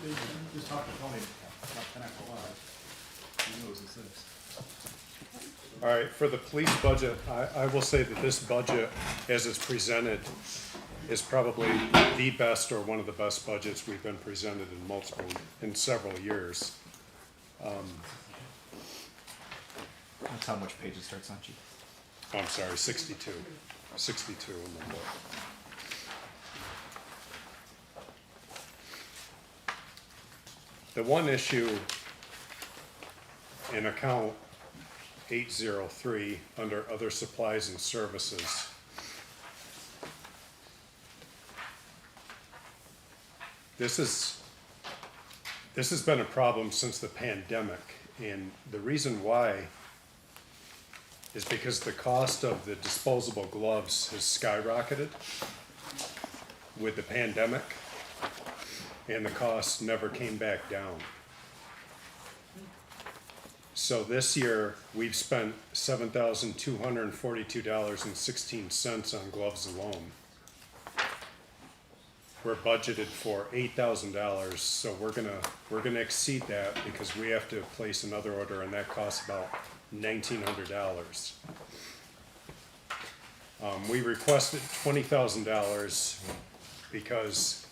Just talk to Tony about Pinnacle Live. He knows this is. All right, for the police budget, I will say that this budget, as it's presented, is probably the best or one of the best budgets we've been presented in several years. That's how much page it starts on, Chief. I'm sorry, 62 in the book. The one issue in account 803 under other supplies and services, this has been a problem since the pandemic, and the reason why is because the cost of the disposable gloves has skyrocketed with the pandemic, and the cost never came back down. So this year, we've spent $7,242.16 on gloves alone. We're budgeted for $8,000, so we're gonna exceed that because we have to place another order, and that costs about $1,900. We requested $20,000 because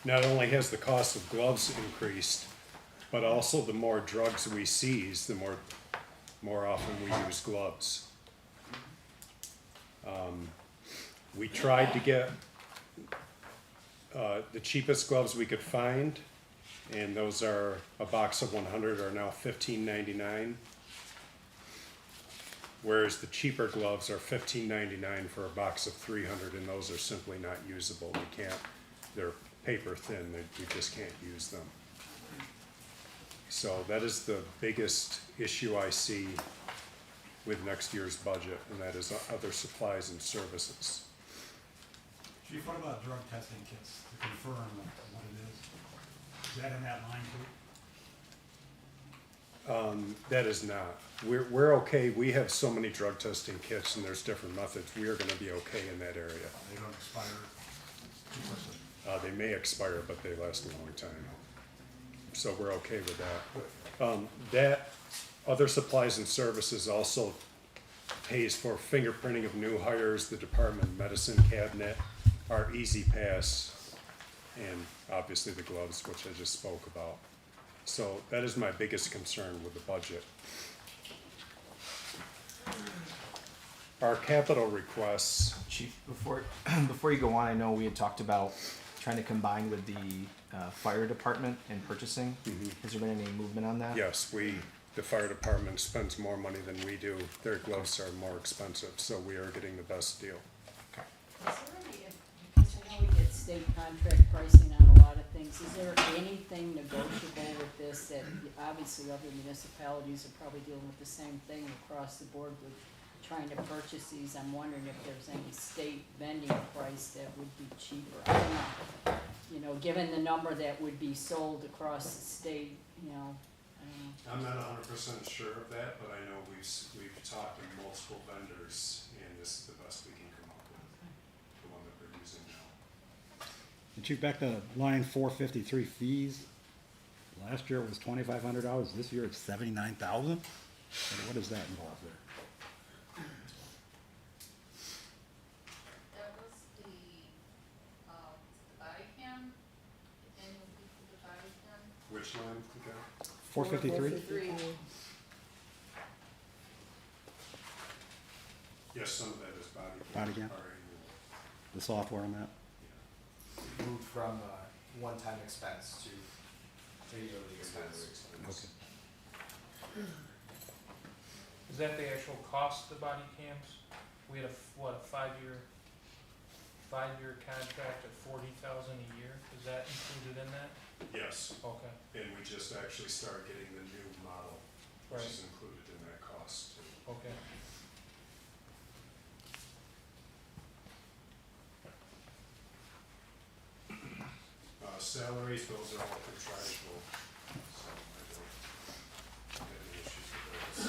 not only has the cost of gloves increased, but also the more drugs we seize, the more often we use gloves. We tried to get the cheapest gloves we could find, and those are a box of 100 are now $15.99, whereas the cheaper gloves are $15.99 for a box of 300, and those are simply not usable. We can't, they're paper thin, we just can't use them. So that is the biggest issue I see with next year's budget, and that is other supplies and services. Chief, what about drug testing kits to confirm what it is? Is that in that line too? That is not. We're okay. We have so many drug testing kits, and there's different methods. We are gonna be okay in that area. They don't expire too quickly. They may expire, but they last a long time. So we're okay with that. That other supplies and services also pays for fingerprinting of new hires, the Department of Medicine cabinet, our Easy Pass, and obviously the gloves, which I just spoke about. So that is my biggest concern with the budget. Our capital requests, Chief, before you go on, I know we had talked about trying to combine with the fire department and purchasing. Has there been any movement on that? yes, the fire department spends more money than we do. Their gloves are more expensive, so we are getting the best deal. Okay. Is there any, because I know we get state contract pricing on a lot of things, is there anything negotiable with this that obviously other municipalities are probably dealing with the same thing across the board with trying to purchase these? I'm wondering if there's any state vending price that would be cheaper. I don't know. You know, given the number that would be sold across the state, you know, I don't know. I'm not 100% sure of that, but I know we've talked to multiple vendors, and this is the best we can come up with, the one that we're using now. And Chief, back to line 453 fees. Last year it was $2,500. This year it's $79,000. What does that involve there? That was the body cam, the annual fee for the body cam. Which line again? 453? Yes, some of that is body cam. Body cam. Our annual, The software on that? yeah. Moved from one-time expense to yearly expense. Okay. Is that the actual cost of the body cams? We had a five-year contract at $40,000 a year. Is that included in that? Yes, Okay, and we just actually started getting the new model, which Right. is included in that cost too. okay. Salaries, those are all contractual, so I don't have any issues with those.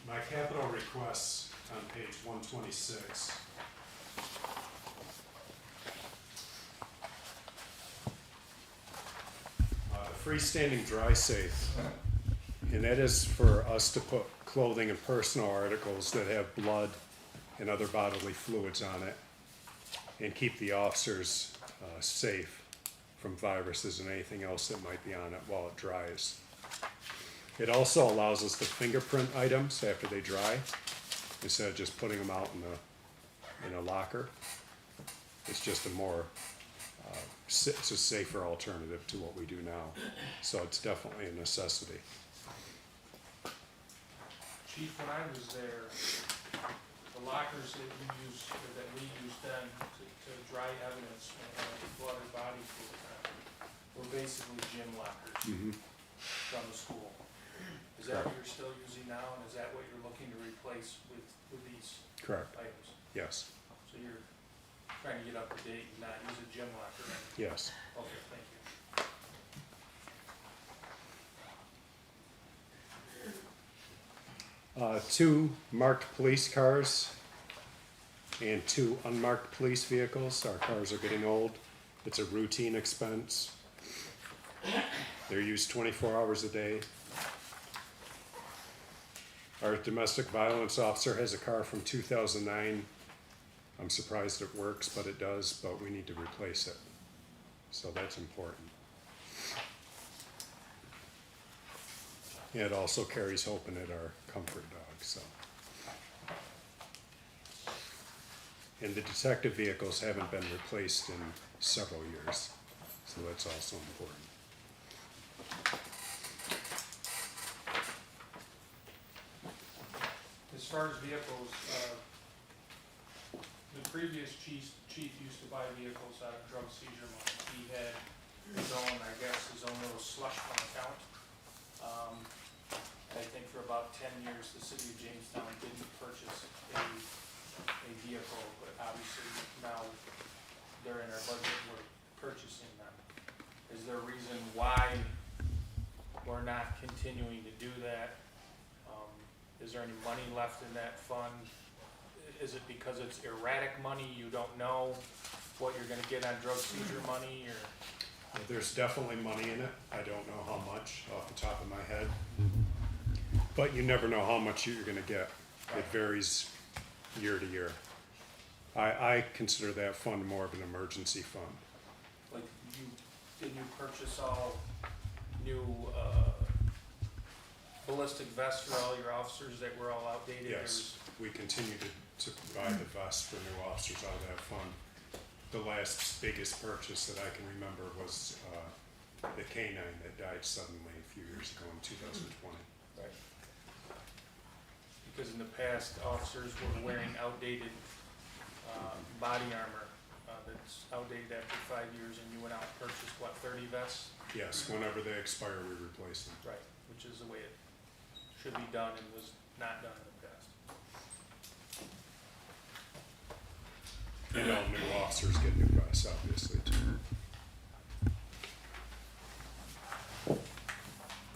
My capital requests on page 126. freestanding dry safe, and that is for us to put clothing and personal articles that have blood and other bodily fluids on it, and keep the officers safe from viruses and anything else that might be on it while it dries. It also allows us to fingerprint items after they dry, instead of just putting them out in a locker. It's just a more, it's a safer alternative to what we do now. So it's definitely a necessity. Chief, when I was there, the lockers that we used then to dry evidence when blood or body fluids on it were basically gym lockers from the school. Is that what you're still using now, and is that what you're looking to replace with these Correct. items? Yes. So you're trying to get up to date and not use a gym locker? Yes. Okay, thank you. Two marked police cars and two unmarked police vehicles. Our cars are getting old. It's a routine expense. They're used 24 hours a day. Our domestic violence officer has a car from 2009. I'm surprised it works, but it does, but we need to replace it. So that's important. And it also carries hope in it, our comfort dog, so. And the detective vehicles haven't been replaced in several years, so that's also important. As far as vehicles, the previous chief used to buy vehicles out of drug seizure money. He had his own, I guess, his own little slush fund account. I think for about 10 years, the city of Jamestown didn't purchase a vehicle, but obviously now they're in our budget, we're purchasing them. Is there a reason why we're not continuing to do that? Is there any money left in that fund? Is it because it's erratic money, you don't know what you're gonna get on drug seizure money, or? There's definitely money in it. I don't know how much off the top of my head. But you never know how much you're gonna get. It varies year to year. I consider that fund more of an emergency fund. Like, did you purchase all new, ballistic vests for all your officers that were all outdated? Yes, we continue to buy the vests for new officers out of that fund. The last biggest purchase that I can remember was the K-9 that died suddenly a few years ago in 2020. Right. Because in the past, officers were wearing outdated, body armor, that's outdated after 5 years, and you went out and purchased, what, 30 vests? Yes, whenever they expire, we replace them. Right, which is the way it should be done and was not done in the past. And all new officers get new vests, obviously, too.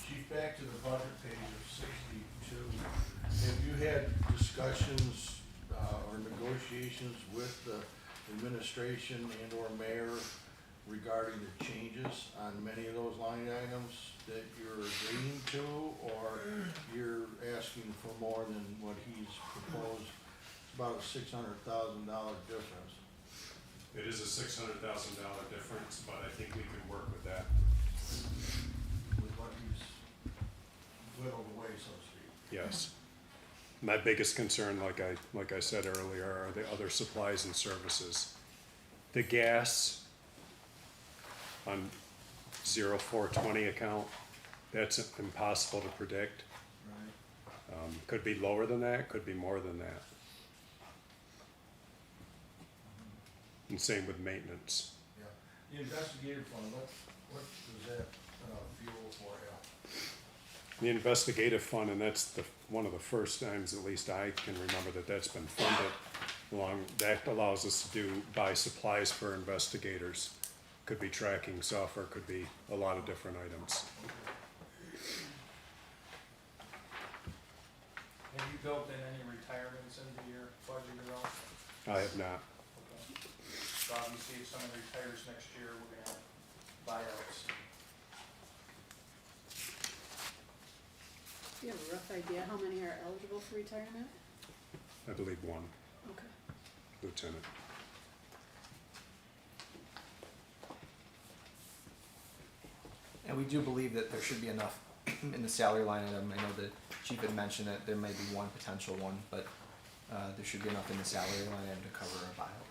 Chief, back to the budget page of 62, have you had discussions or negotiations with the administration and or mayor regarding the changes on many of those line items that you're agreeing to, or you're asking for more than what he's proposed? It's about a $600,000 difference. It is a $600,000 difference, but I think we can work with that. With what he's whittled away, so to speak. Yes. My biggest concern, like I said earlier, are the other supplies and services. The gas on 0420 account, that's impossible to predict. Right. Could be lower than that, could be more than that. And same with maintenance. Yeah. The investigative fund, what does that fuel for you? The investigative fund, and that's one of the first times, at least I can remember, that that's been funded. That allows us to buy supplies for investigators. Could be tracking software, could be a lot of different items. Have you built in any retirements into your budget at all? I have not. Okay. So obviously, if someone retires next year, we're gonna have buyouts. Do you have a rough idea how many are eligible for retirement? I believe one Okay. lieutenant. And we do believe that there should be enough in the salary line item. I know the chief had mentioned that there may be one potential one, but there should be enough in the salary line item to cover a buyout.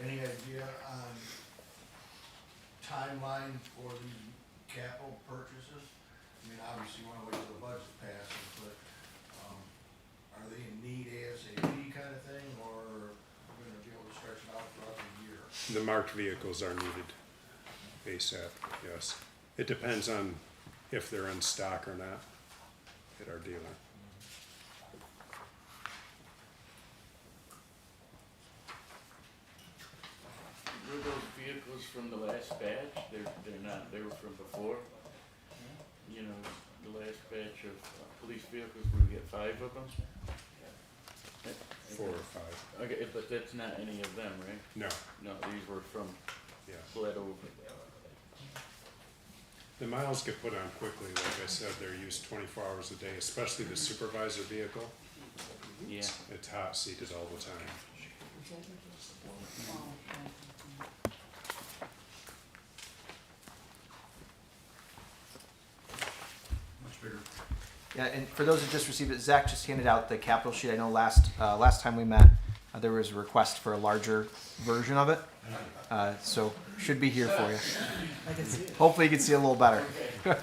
Any idea on timeline for these capital purchases? I mean, obviously you wanna wait till the budget passes, but, are they in need ASAP kind of thing, or are we gonna be able to stretch it out throughout the year? The marked vehicles are needed ASAP, yes. It depends on if they're in stock or not at our dealer. Were those vehicles from the last batch? They're not, they were from before? You know, the last batch of police vehicles, we get 5 of them? 4 or 5, Okay, but that's not any of them, right? no, No, these were from yeah. bled over. The miles get put on quickly, like I said, they're used 24 hours a day, especially the supervisor vehicle. Yeah. It's hot seated all the time. Much bigger. Yeah, and for those that just received it, Zach just handed out the capital sheet. I know last time we met, there was a request for a larger version of it. So should be here for you. I can see it. Hopefully you can see it a little better. Can't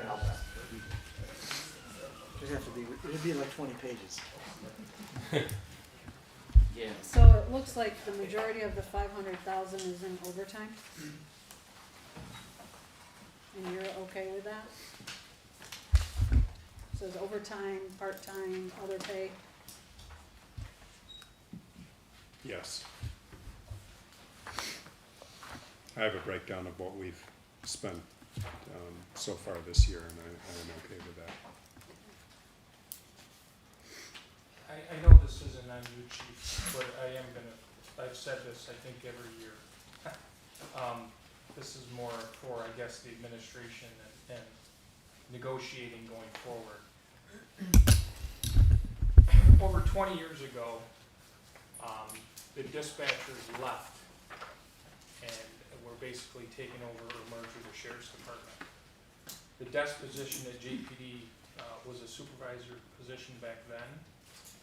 help that. It'd have to be, it'd be like 20 pages. Yeah. So it looks like the majority of the 500,000 is in overtime? And you're okay with that? So it's overtime, part-time, other pay? Yes. I have a breakdown of what we've spent so far this year, and I'm okay with that. I know this isn't on you, chief, but I am gonna, I've said this, I think, every year. This is more for, I guess, the administration and negotiating going forward. Over 20 years ago, the dispatchers left and were basically taken over or merged with the sheriff's department. The desk position at JPD was a supervisor position back then,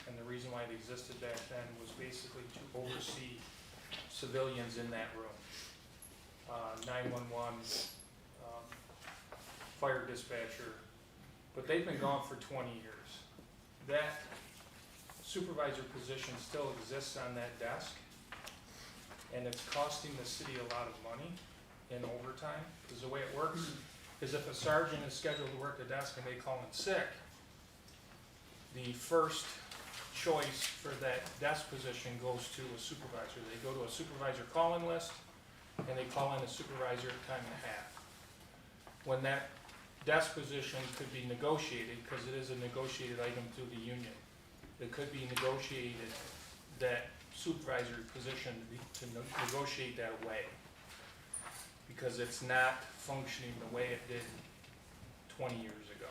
and the reason why it existed back then was basically to oversee civilians in that room. 911, fire dispatcher, but they've been gone for 20 years. That supervisor position still exists on that desk, and it's costing the city a lot of money in overtime, because the way it works is if a sergeant is scheduled to work the desk and they call in sick, the first choice for that desk position goes to a supervisor. They go to a supervisor call-in list, and they call in a supervisor at time and a half. When that desk position could be negotiated, because it is a negotiated item through the union, it could be negotiated, that supervisor position, to negotiate that away, because it's not functioning the way it did 20 years ago.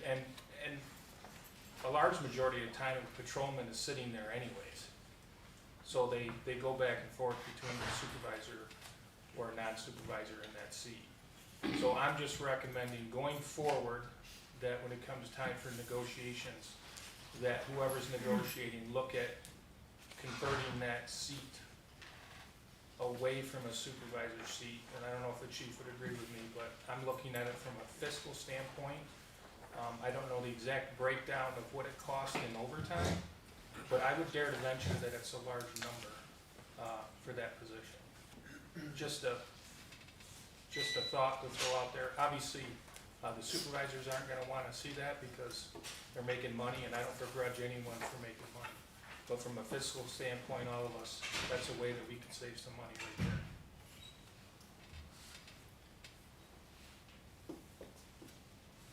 And a large majority of the time, a patrolman is sitting there anyways. So they go back and forth between the supervisor or non-supervisor in that seat. So I'm just recommending going forward that when it comes time for negotiations, that whoever's negotiating look at converting that seat away from a supervisor seat. And I don't know if the chief would agree with me, but I'm looking at it from a fiscal standpoint. I don't know the exact breakdown of what it costs in overtime, but I would dare to venture that it's a large number for that position. Just a thought to throw out there. Obviously, the supervisors aren't gonna wanna see that because they're making money, and I don't begrudge anyone for making money. But from a fiscal standpoint, all of us, that's a way that we can save some money right there.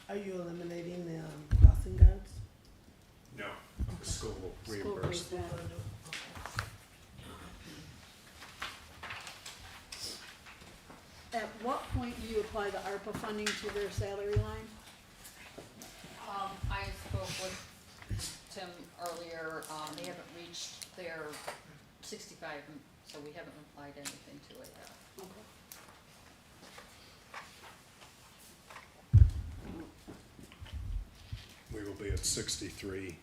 Are you eliminating the crossing guards? No, the school will School reimburse. pays that. At what point do you apply the ARPA funding to their salary line? I spoke with Tim earlier, they haven't reached their 65, so we haven't applied anything to it yet. Okay. We will be at 63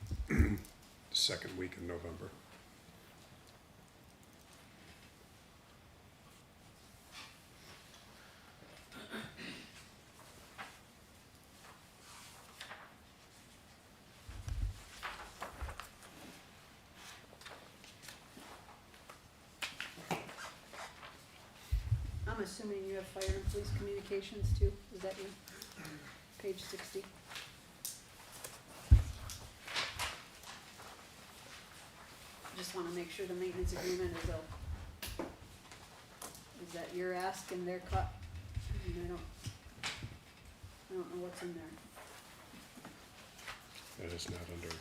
second week in November. I'm assuming you have fire and police communications too, is that you? Page 60. Just wanna make sure the maintenance agreement is that your ask and their cut? And I don't know what's in there. That is not under,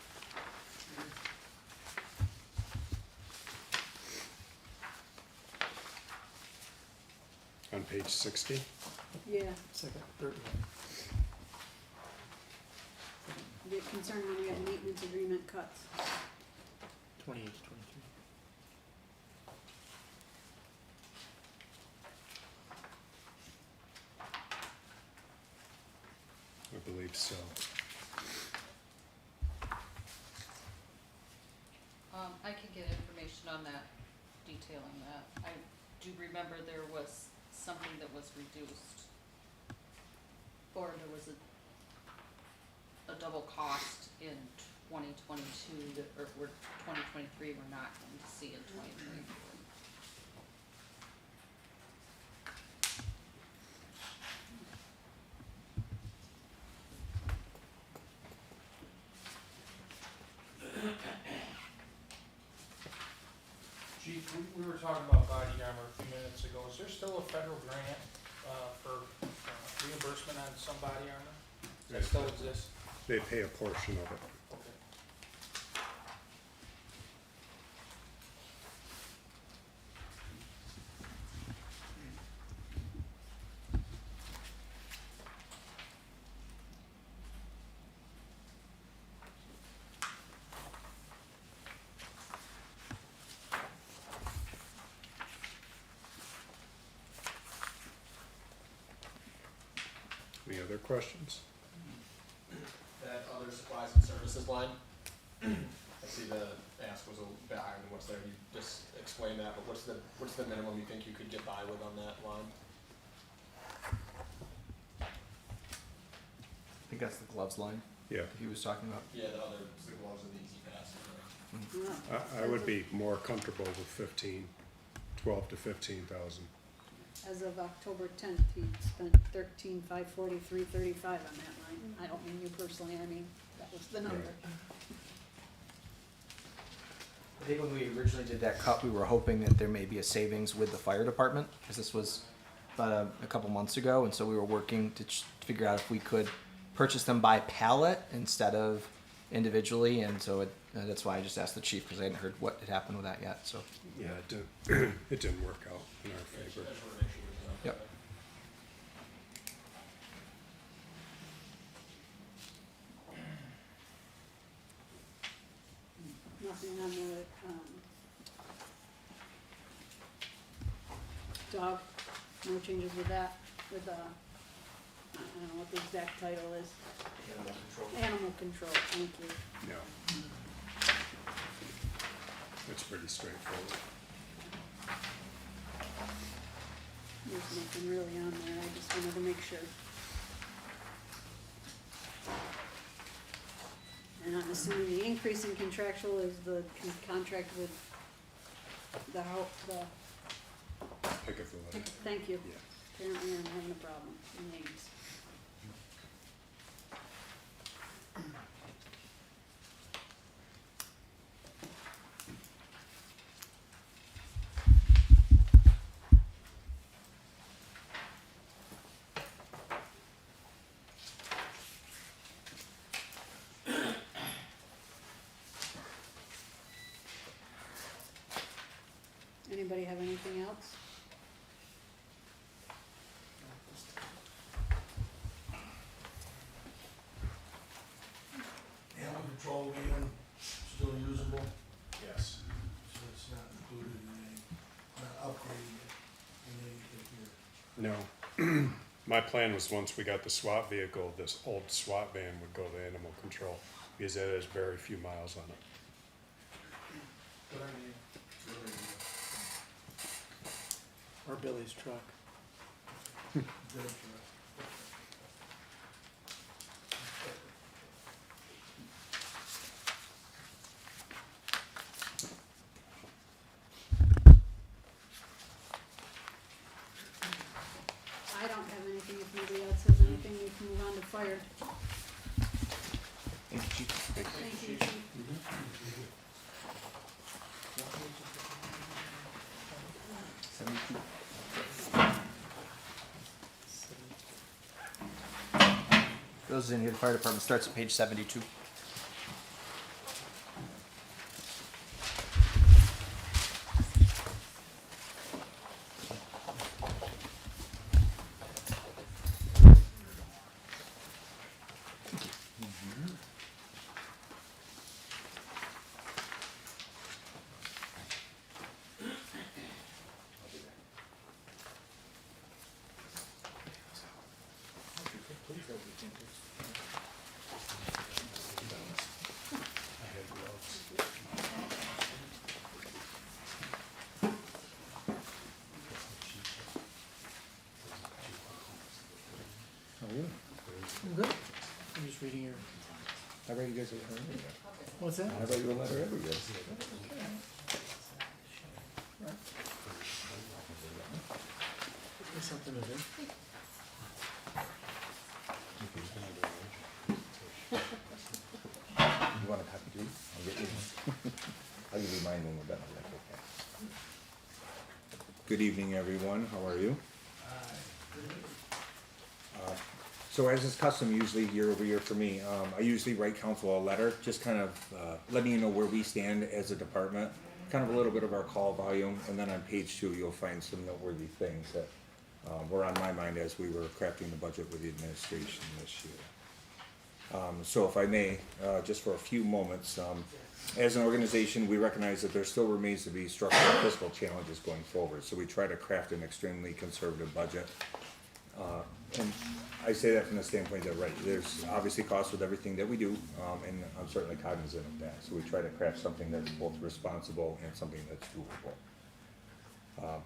on page 60. Yeah, Second, third. get concerned when we have maintenance agreement cuts. 28 to 23. I believe so. I can get information on that, detailing that. I do remember there was something that was reduced, or there was a double cost in 2022 that, or 2023 we're not going to see in 2024. Chief, we were talking about body armor a few minutes ago. Is there still a federal grant for reimbursement on some body armor? Does that still exist? They pay a portion of it. Okay. Any other questions? That other supplies and services line, I see the ask was a bit higher than what's there, you just explained that, but what's the minimum you think you could get by with on that line? I think that's the gloves line Yeah, he was talking about. Yeah, the gloves and the easy pass. Yeah. I would be more comfortable with 15, 12 to 15,000. As of October 10th, he spent $13,543.35 on that line. I don't mean you personally, I mean, that was the number. I think when we originally did that cut, we were hoping that there may be a savings with the fire department, because this was about a couple months ago, and so we were working to figure out if we could purchase them by pallet instead of individually, and so that's why I just asked the chief, because I hadn't heard what had happened with that yet, so. Yeah, it didn't work out in our favor. Yep. Nothing on the, dog, no changes with that, with, I don't know what the exact title is. Animal control. Animal control, thank you. No. It's pretty straightforward. There's nothing really on there, I just wanted to make sure. And I'm assuming the increase in contractual is the contract with the Pick up the letter. thank you. Yeah. Apparently I'm having a problem with names. Anybody have anything else? Animal control van, still usable, Yes. so it's not included in any, not upgraded in any, if you're, No. My plan was once we got the SWAT vehicle, this old SWAT van would go to animal control because it has very few miles on it. Good idea. really, Or Billy's truck. good for I don't have anything. If nobody else has anything, we can move on to fire. Thank you, Chief. Thank you, Chief. 72. Goes in here, the fire department starts at page 72. I'm good. I'm just reading your, How about you guys? what's that? How about you a letter every day? There's something to do. You want a copy too? I'll get you one. I'll give you mine when we're done. That's okay. Good evening, everyone. How are you? So as is custom usually year over year for me, I usually write council a letter, just kind of letting you know where we stand as a department, kind of a little bit of our call volume, and then on page 2 you'll find some noteworthy things that were on my mind as we were crafting the budget with the administration this year. So if I may, just for a few moments, as an organization, we recognize that there still remains to be structural and fiscal challenges going forward, so we try to craft an extremely conservative budget. And I say that from the standpoint that, right, there's obviously costs with everything that we do, and I'm certainly cognizant of that. So we try to craft something that's both responsible and something that's doable.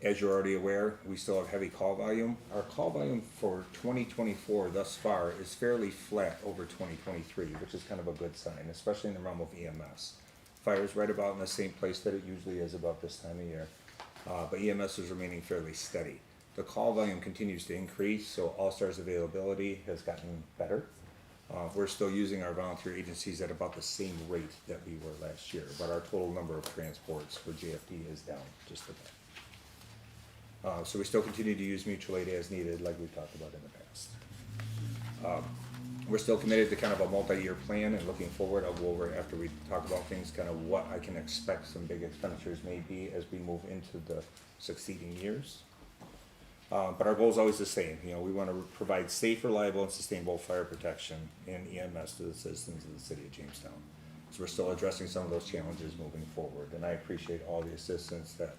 As you're already aware, we still have heavy call volume. Our call volume for 2024 thus far is fairly flat over 2023, which is kind of a good sign, especially in the realm of EMS. Fire's right about in the same place that it usually is about this time of year, but EMS is remaining fairly steady. The call volume continues to increase, so All-Star's availability has gotten better. We're still using our volunteer agencies at about the same rate that we were last year, but our total number of transports for JFD is down just a bit. So we still continue to use mutual aid as needed, like we talked about in the past. We're still committed to kind of a multi-year plan, and looking forward, I'll go over after we talk about things, kind of what I can expect some big expenditures may be as we move into the succeeding years. But our goal is always the same. You know, we want to provide safe, reliable, and sustainable fire protection and EMS to the citizens of the city of Jamestown. So we're still addressing some of those challenges moving forward, and I appreciate all the assistance that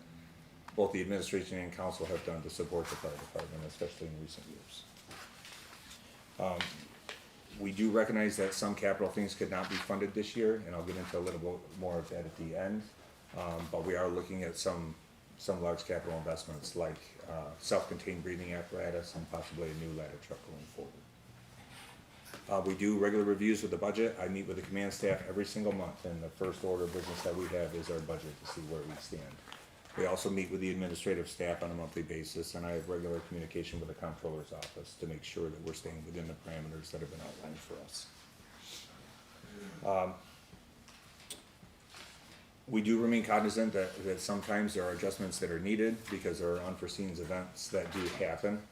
both the administration and council have done to support the fire department, especially in recent years. We do recognize that some capital things could not be funded this year, and I'll get into a little bit more of that at the end. But we are looking at some large capital investments like self-contained breathing apparatus and possibly a new ladder truck going forward. We do regular reviews of the budget. I meet with the command staff every single month, and the first order of business that we have is our budget to see where we stand. We also meet with the administrative staff on a monthly basis, and I have regular communication with the comptroller's office to make sure that we're staying within the parameters that have been outlined for us. We do remain cognizant that sometimes there are adjustments that are needed because there are unforeseen events that do happen,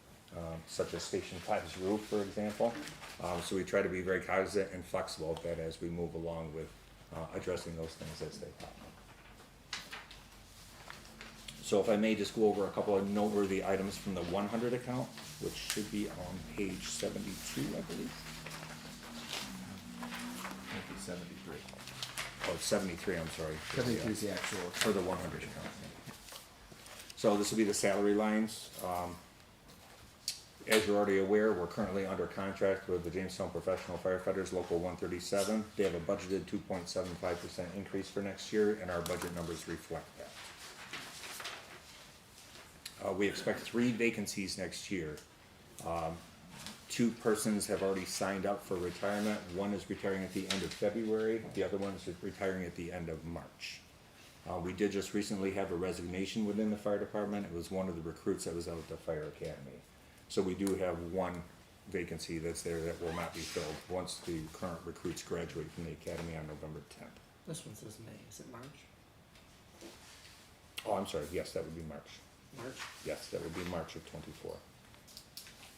such as Station 5's roof, for example. So we try to be very cognizant and flexible of that as we move along with addressing those things as they pop So if I may just go over a couple of noteworthy items from the 100 account, which should be on page 72, I believe. Might be 73. Oh, 73, I'm sorry. 73 is the actual. For the 100 account. So this will be the salary lines. As you're already aware, we're currently under contract with the Jamestown Professional Firefighters Local 137. They have a budgeted 2.75% increase for next year, and our budget numbers reflect that. We expect 3 vacancies next year. 2 persons have already signed up for retirement. One is retiring at the end of February. The other one is retiring at the end of March. We did just recently have a resignation within the fire department. It was one of the recruits that was out at the fire academy. So we do have 1 vacancy that's there that will not be filled once the current recruits graduate from the academy on November 10th. This one says May, is it March? Oh, I'm sorry, yes, that would be March. March? Yes, that would be March of '24.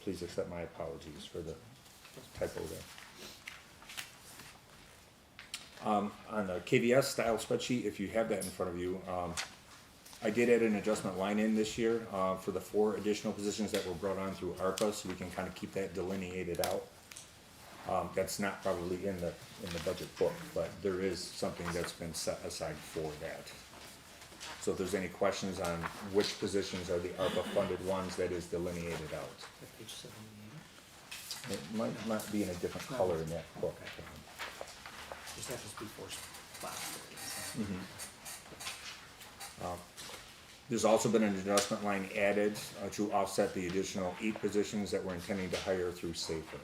Please accept my apologies for the typo there. On the KVS style spreadsheet, if you have that in front of you, I did add an adjustment line in this year for the 4 additional positions that were brought on through ARPA, so we can kind of keep that delineated out. That's not probably in the budget book, but there is something that's been set aside for that. So if there's any questions on which positions are the ARPA funded ones, that is delineated out. Page 78. It might not be in a different color in that book. Just have to be for spots. There's also been an adjustment line added to offset the additional 8 positions that we're intending to hire through SAFER.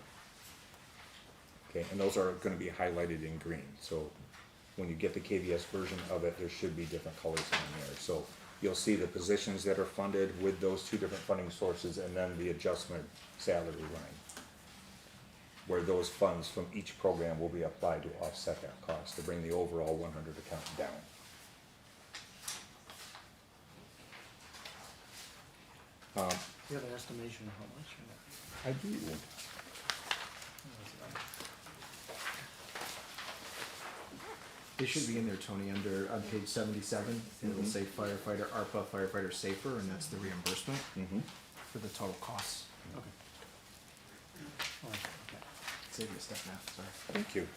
Okay, and those are gonna be highlighted in green, so when you get the KVS version of it, there should be different colors on there. So you'll see the positions that are funded with those 2 different funding sources, and then the adjustment salary line, where those funds from each program will be applied to offset that cost, to bring the overall 100 account down. You have an estimation of how much? Or not? I do. They should be in there, Tony, on page 77. It'll say firefighter, ARPA, firefighter safer, and that's the reimbursement for the total costs. Okay. Oh, okay. Save you a step now, sorry. Thank you,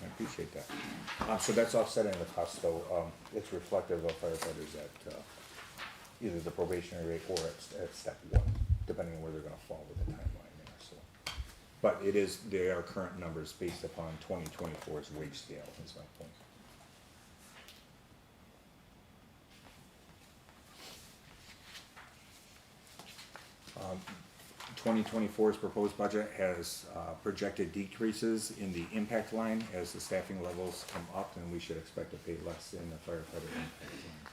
I appreciate that. So that's offsetting the cost, though, it's reflective of firefighters at, either the probationary rate or at step 1, depending on where they're gonna fall with the timeline there, so. But they are current numbers based upon 2024's wage scale, is my point. 2024's proposed budget has projected decreases in the impact line as the staffing levels come up, and we should expect to pay less in the firefighter impact line.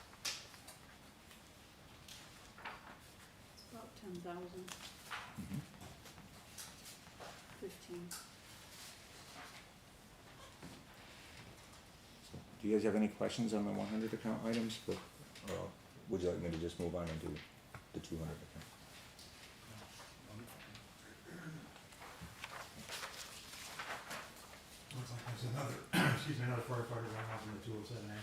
It's about 10,000. 15. Do you guys have any questions on the 100 account items, or would you like me to just move on and do the 200 account? Looks like there's another, another firefighter going off in the 207A.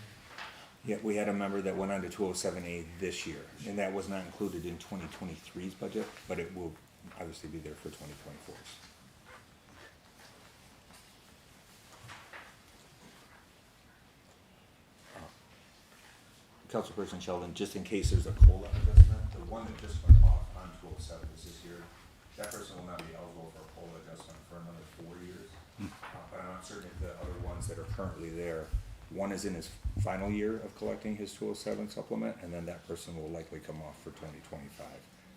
Yeah, we had a member that went on to 207A this year, and that was not included in 2023's budget, but it will obviously be there for 2024's. Councilperson Sheldon, just in case there's a COLA adjustment, the one that just went off on 207 this year, that person will not be eligible for a COLA adjustment for another 4 years. But I'm not certain if the other ones that are currently there, one is in his final year of collecting his 207 supplement, and then that person will likely come off for 2025.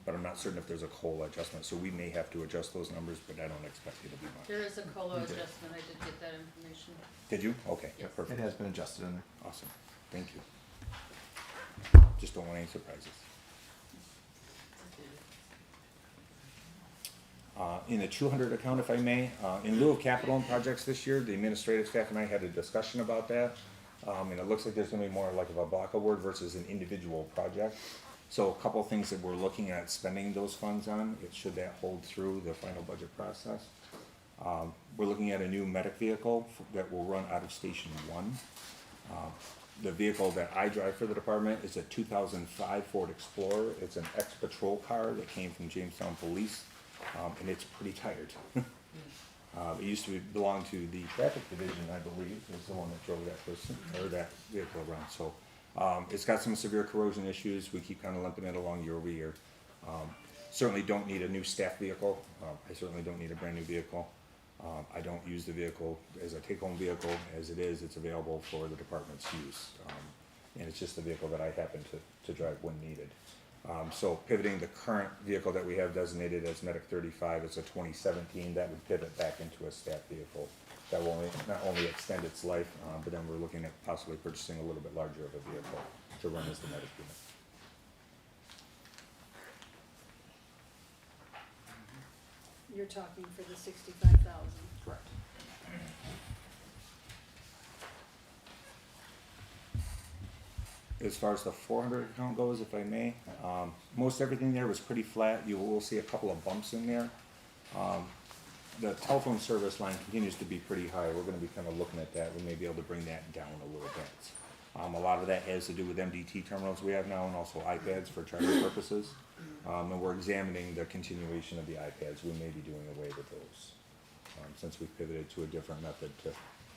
But I'm not certain if there's a COLA adjustment, so we may have to adjust those numbers, but I don't expect it to be much. There is a COLA adjustment, I did get that information. Did you? Okay, Yes. perfect. It has been adjusted in there. Awesome, thank you. Just don't want any surprises. In the 200 account, if I may, in lieu of capital and projects this year, the administrative staff and I had a discussion about that. And it looks like there's gonna be more like of a block award versus an individual project. So a couple of things that we're looking at spending those funds on, should that hold through the final budget process. We're looking at a new medic vehicle that will run out of Station 1. The vehicle that I drive for the department is a 2005 Ford Explorer. It's an ex-patrol car that came from Jamestown Police, and it's pretty tired. It used to belong to the traffic division, I believe, is the one that drove that person, or that vehicle around. So, it's got some severe corrosion issues. We keep kind of limping it along year over year. Certainly don't need a new staff vehicle. I certainly don't need a brand new vehicle. I don't use the vehicle as a take-home vehicle. As it is, it's available for the department's use. And it's just the vehicle that I happen to drive when needed. So pivoting the current vehicle that we have designated as Medic 35, it's a 2017, that would pivot back into a staff vehicle. That will not only extend its life, but then we're looking at possibly purchasing a little bit larger of a vehicle to run as the medic unit. You're talking for the 65,000. Correct. As far as the 400 account goes, if I may, most everything there was pretty flat. You will see a couple of bumps in there. The telephone service line continues to be pretty high. We're going to be kind of looking at that. We may be able to bring that down a little bit. A lot of that has to do with MDT terminals we have now, and also iPads for charging purposes. And we're examining the continuation of the iPads. We may be doing away with those, since we've pivoted to a different method to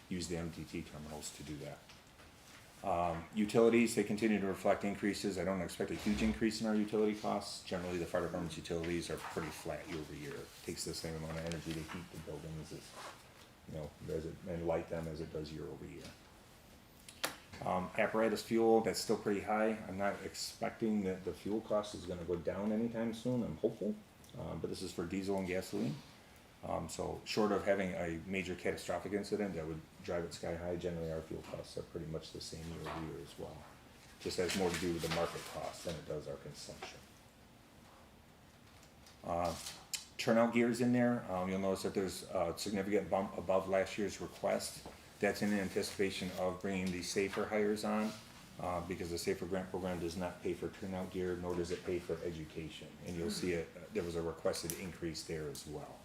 use the MDT terminals to do that. Utilities, they continue to reflect increases. I don't expect a huge increase in our utility costs. Generally, the fire department's utilities are pretty flat year over year. It takes the same amount of energy to heat the buildings and light them as it does year over year. Apparatus fuel, that's still pretty high. I'm not expecting that the fuel cost is going to go down anytime soon. I'm hopeful, but this is for diesel and gasoline. So short of having a major catastrophic incident that would drive it sky high, generally our fuel costs are pretty much the same year over year as well. Just has more to do with the market cost than it does our consumption. Turnout gears in there. You'll notice that there's a significant bump above last year's request. That's in anticipation of bringing the SAFER hires on, because the SAFER grant program does not pay for turnout gear, nor does it pay for education. And you'll see there was a requested increase there as well.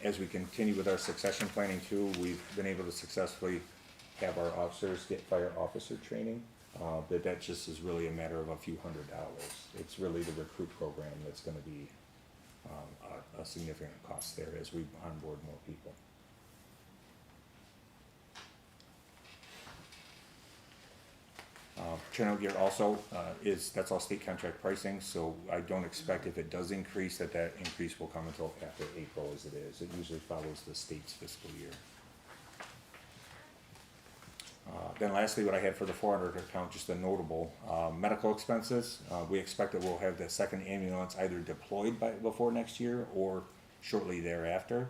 As we continue with our succession planning too, we've been able to successfully have our officers get fire officer training, but that just is really a matter of a few $100s. It's really the recruit program that's going to be a significant cost there as we onboard more people. Turnout gear also that's all state contract pricing, so I don't expect if it does increase that increase will come until after April as it is. It usually follows the state's fiscal year. Then lastly, what I had for the 400 account, just a notable, medical expenses. We expect that we'll have the second ambulance either deployed before next year or shortly thereafter.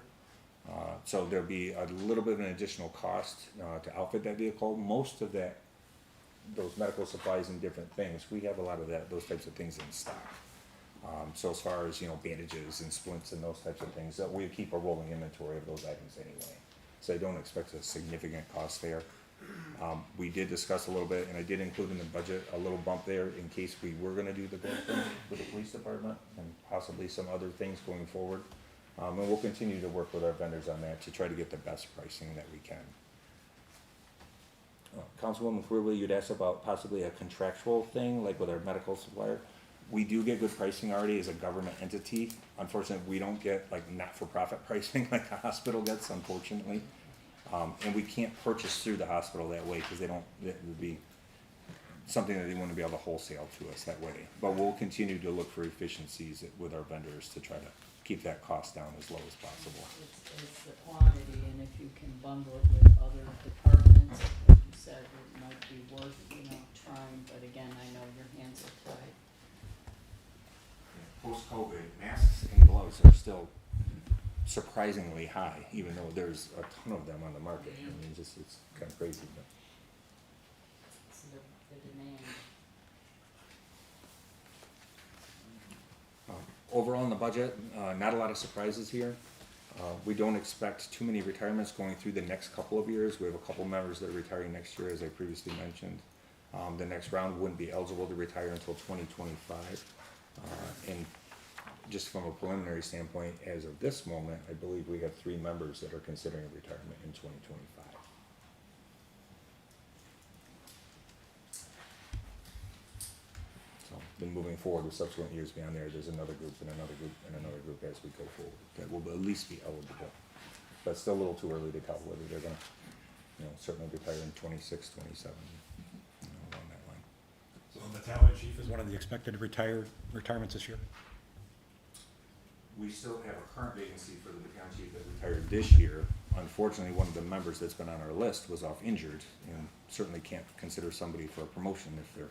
So there'll be a little bit of an additional cost to outfit that vehicle. Most of those medical supplies and different things, we have a lot of those types of things in stock. So as far as bandages and splints and those types of things, we keep a rolling inventory of those items anyway. So I don't expect a significant cost there. We did discuss a little bit, and I did include in the budget a little bump there in case we were going to do the glove thing with the police department and possibly some other things going forward. And we'll continue to work with our vendors on that to try to get the best pricing that we can. Councilwoman Quigley, you'd asked about possibly a contractual thing, like with our medical supplier. We do get good pricing already as a government entity. Unfortunately, we don't get like not-for-profit pricing like the hospital gets, unfortunately. And we can't purchase through the hospital that way because it would be something that they wouldn't be able to wholesale to us that way. But we'll continue to look for efficiencies with our vendors to try to keep that cost down as low as possible. It's the quantity, and if you can bundle it with other departments, like you said, it might be worth, trying, but again, I know your hands are tied. Post-COVID, masks and gloves are still surprisingly high, even though there's a ton of them on the market. I mean, it's kind of crazy. But. It's the demand. Overall in the budget, not a lot of surprises here. We don't expect too many retirements going through the next couple of years. We have a couple members that are retiring next year, as I previously mentioned. The next round wouldn't be eligible to retire until 2025. And just from a preliminary standpoint, as of this moment, I believe we have 3 members that are considering retirement in 2025. then moving forward with subsequent years beyond there, there's another group and another group and another group as we go forward that will at least be eligible. But it's still a little too early to tell whether they're gonna, certainly retire in 26, 27, along that line. So the battalion chief is one of the expected retirements this year? We still have a current vacancy for the battalion chief that retired this year. Unfortunately, one of the members that's been on our list was off injured, and certainly can't consider somebody for a promotion if they're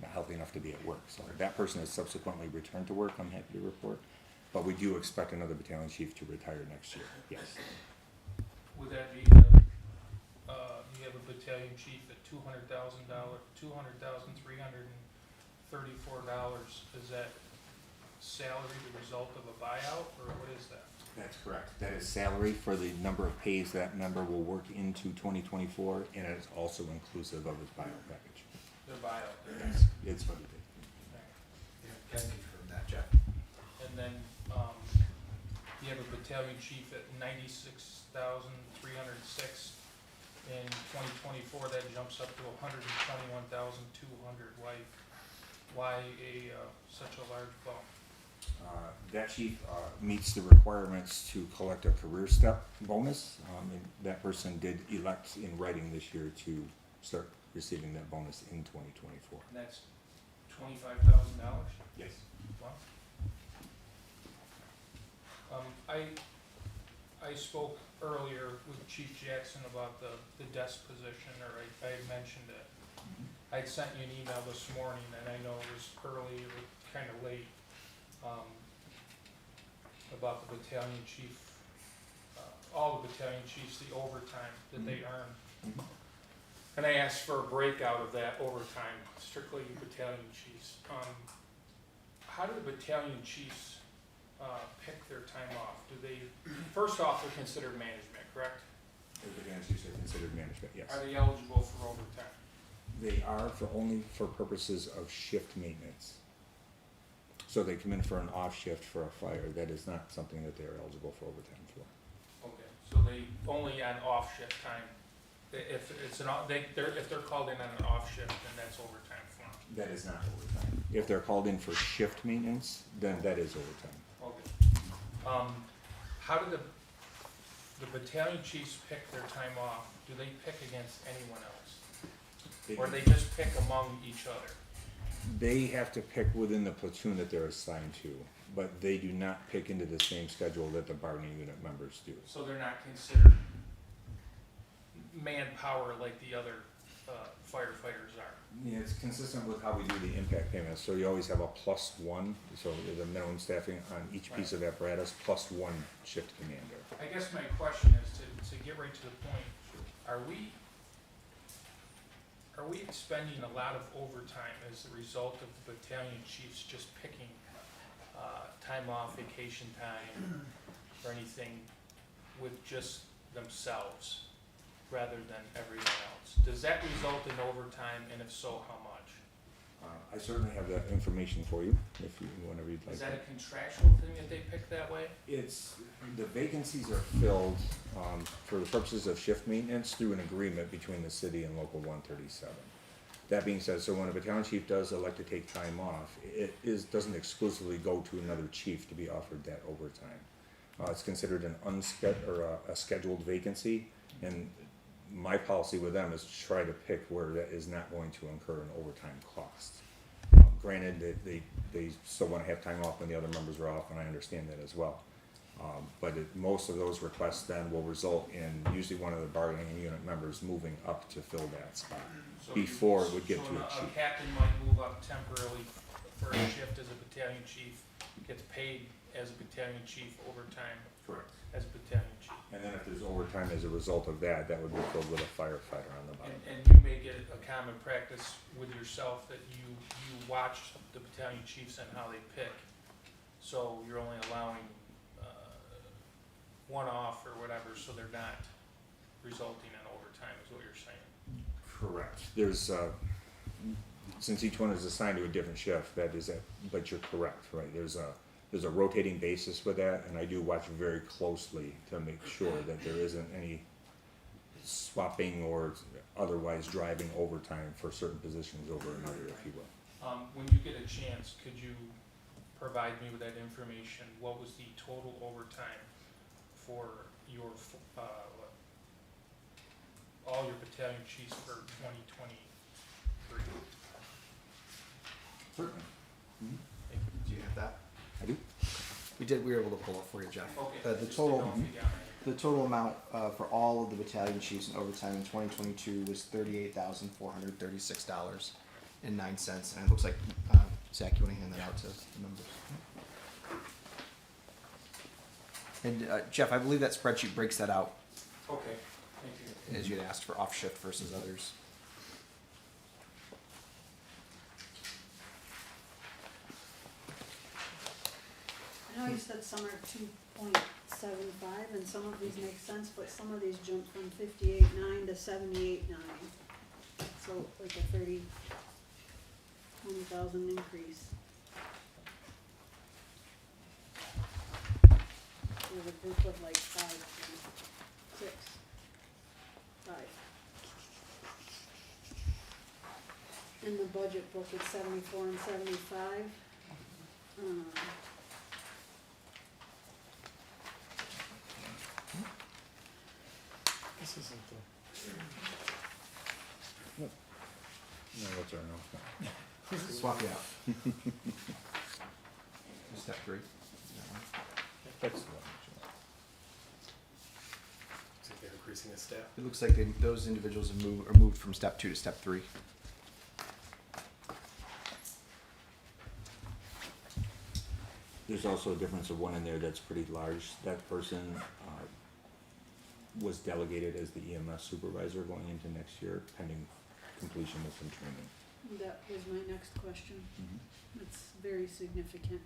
not healthy enough to be at work. So that person has subsequently returned to work, I'm happy to report. But we do expect another battalion chief to retire next year, yes. Would that be, you have a battalion chief at $200,334, is that salary the result of a buyout, or what is that? That's correct. That is salary for the number of pays that member will work into 2024, and it is also inclusive of his buyout package. The buyout, Yes, it's what it is. Can confirm that, Jeff. and then, you have a battalion chief at $96,306. In 2024, that jumps up to $121,200. Why such a large bump? That chief meets the requirements to collect a career step bonus. And that person did elect in writing this year to start receiving that bonus in 2024. And that's $25,000? Yes. Wow. I spoke earlier with Chief Jackson about the desk position, or I had mentioned it. I'd sent you an email this morning, and I know it was early or kind of late, about the battalion chief, all the battalion chiefs, the overtime that they earn. And I asked for a breakout of that overtime, strictly battalion chiefs. How do the battalion chiefs pick their time off? Do they, first off, they're considered management, correct? The battalion chiefs are considered management, yes. Are they eligible for overtime? They are only for purposes of shift maintenance. So they come in for an off shift for a fire. That is not something that they are eligible for overtime for. Okay, so they only on off shift time. If it's if they're called in on an off shift, then that's overtime for them. That is not overtime. If they're called in for shift maintenance, then that is overtime. Okay. How do the battalion chiefs pick their time off? Do they pick against anyone else? Or they just pick among each other? They have to pick within the platoon that they're assigned to, but they do not pick into the same schedule that the bargaining unit members do. So they're not considered manpower like the other firefighters are? Yeah, it's consistent with how we do the impact payments. So you always have a +1, so there's a minimum staffing on each piece of apparatus, +1 shift commander. I guess my question is to get right to the point, are we expending a lot of overtime as a result of the battalion chiefs just picking time off, vacation time, or anything with just themselves rather than everyone else? Does that result in overtime, and if so, how much? I certainly have that information for you, if you, whenever you'd like. Is that a contractual thing that they pick that way? It's, the vacancies are filled, for the purposes of shift maintenance through an agreement between the city and local 137. That being said, so when a battalion chief does elect to take time off, doesn't exclusively go to another chief to be offered that overtime. It's considered an a scheduled vacancy, and my policy with them is to try to pick where that is not going to incur an overtime cost. Granted, they still want to have time off when the other members are off, and I understand that as well. But most of those requests then will result in usually one of the bargaining unit members moving up to fill that spot before it would get to a chief. A captain might move up temporarily for a shift as a battalion chief, gets paid as a battalion chief overtime. Correct. As a battalion chief. And then if there's overtime as a result of that, that would be filled with a firefighter on the bottom. And you may get a common practice with yourself that you watch the battalion chiefs and how they pick. So you're only allowing one off or whatever, so they're not resulting in overtime, is what you're saying. Correct. There's, since each one is assigned to a different shift, that is it, but you're correct, right? There's a rotating basis with that, and I do watch very closely to make sure that there isn't any swapping or otherwise driving overtime for certain positions over another, if you will. When you get a chance, could you provide me with that information? What was the total overtime for your, all your battalion chiefs for 2023? Certainly. Do you have that? I do. We were able to pull it for you, Jeff. Okay. The just total, didn't know if you got it. the total amount, for all of the battalion chiefs in overtime in 2022 was $38,436.09. And it looks like, Zach, you wanna hand that out to the members? And, Jeff, I believe that spreadsheet breaks that out, Okay, thank you. as you'd asked, for off shift versus others. I know you said some are 2.75, and some of these make sense, but some of these jump from 58.9 to 78.9. So like a 20,000 increase. There's a group of like 5, 6, 5. In the budget book, it's 74 and 75. This isn't the. No, what's our no? Swap you out. Step 3. That's the one. So they're increasing the staff. It looks like those individuals have moved from step 2 to step 3. There's also a difference of one in there that's pretty large. That person was delegated as the EMS supervisor going into next year, pending completion of some training. That was my next question. Mm-hmm. It's very significant.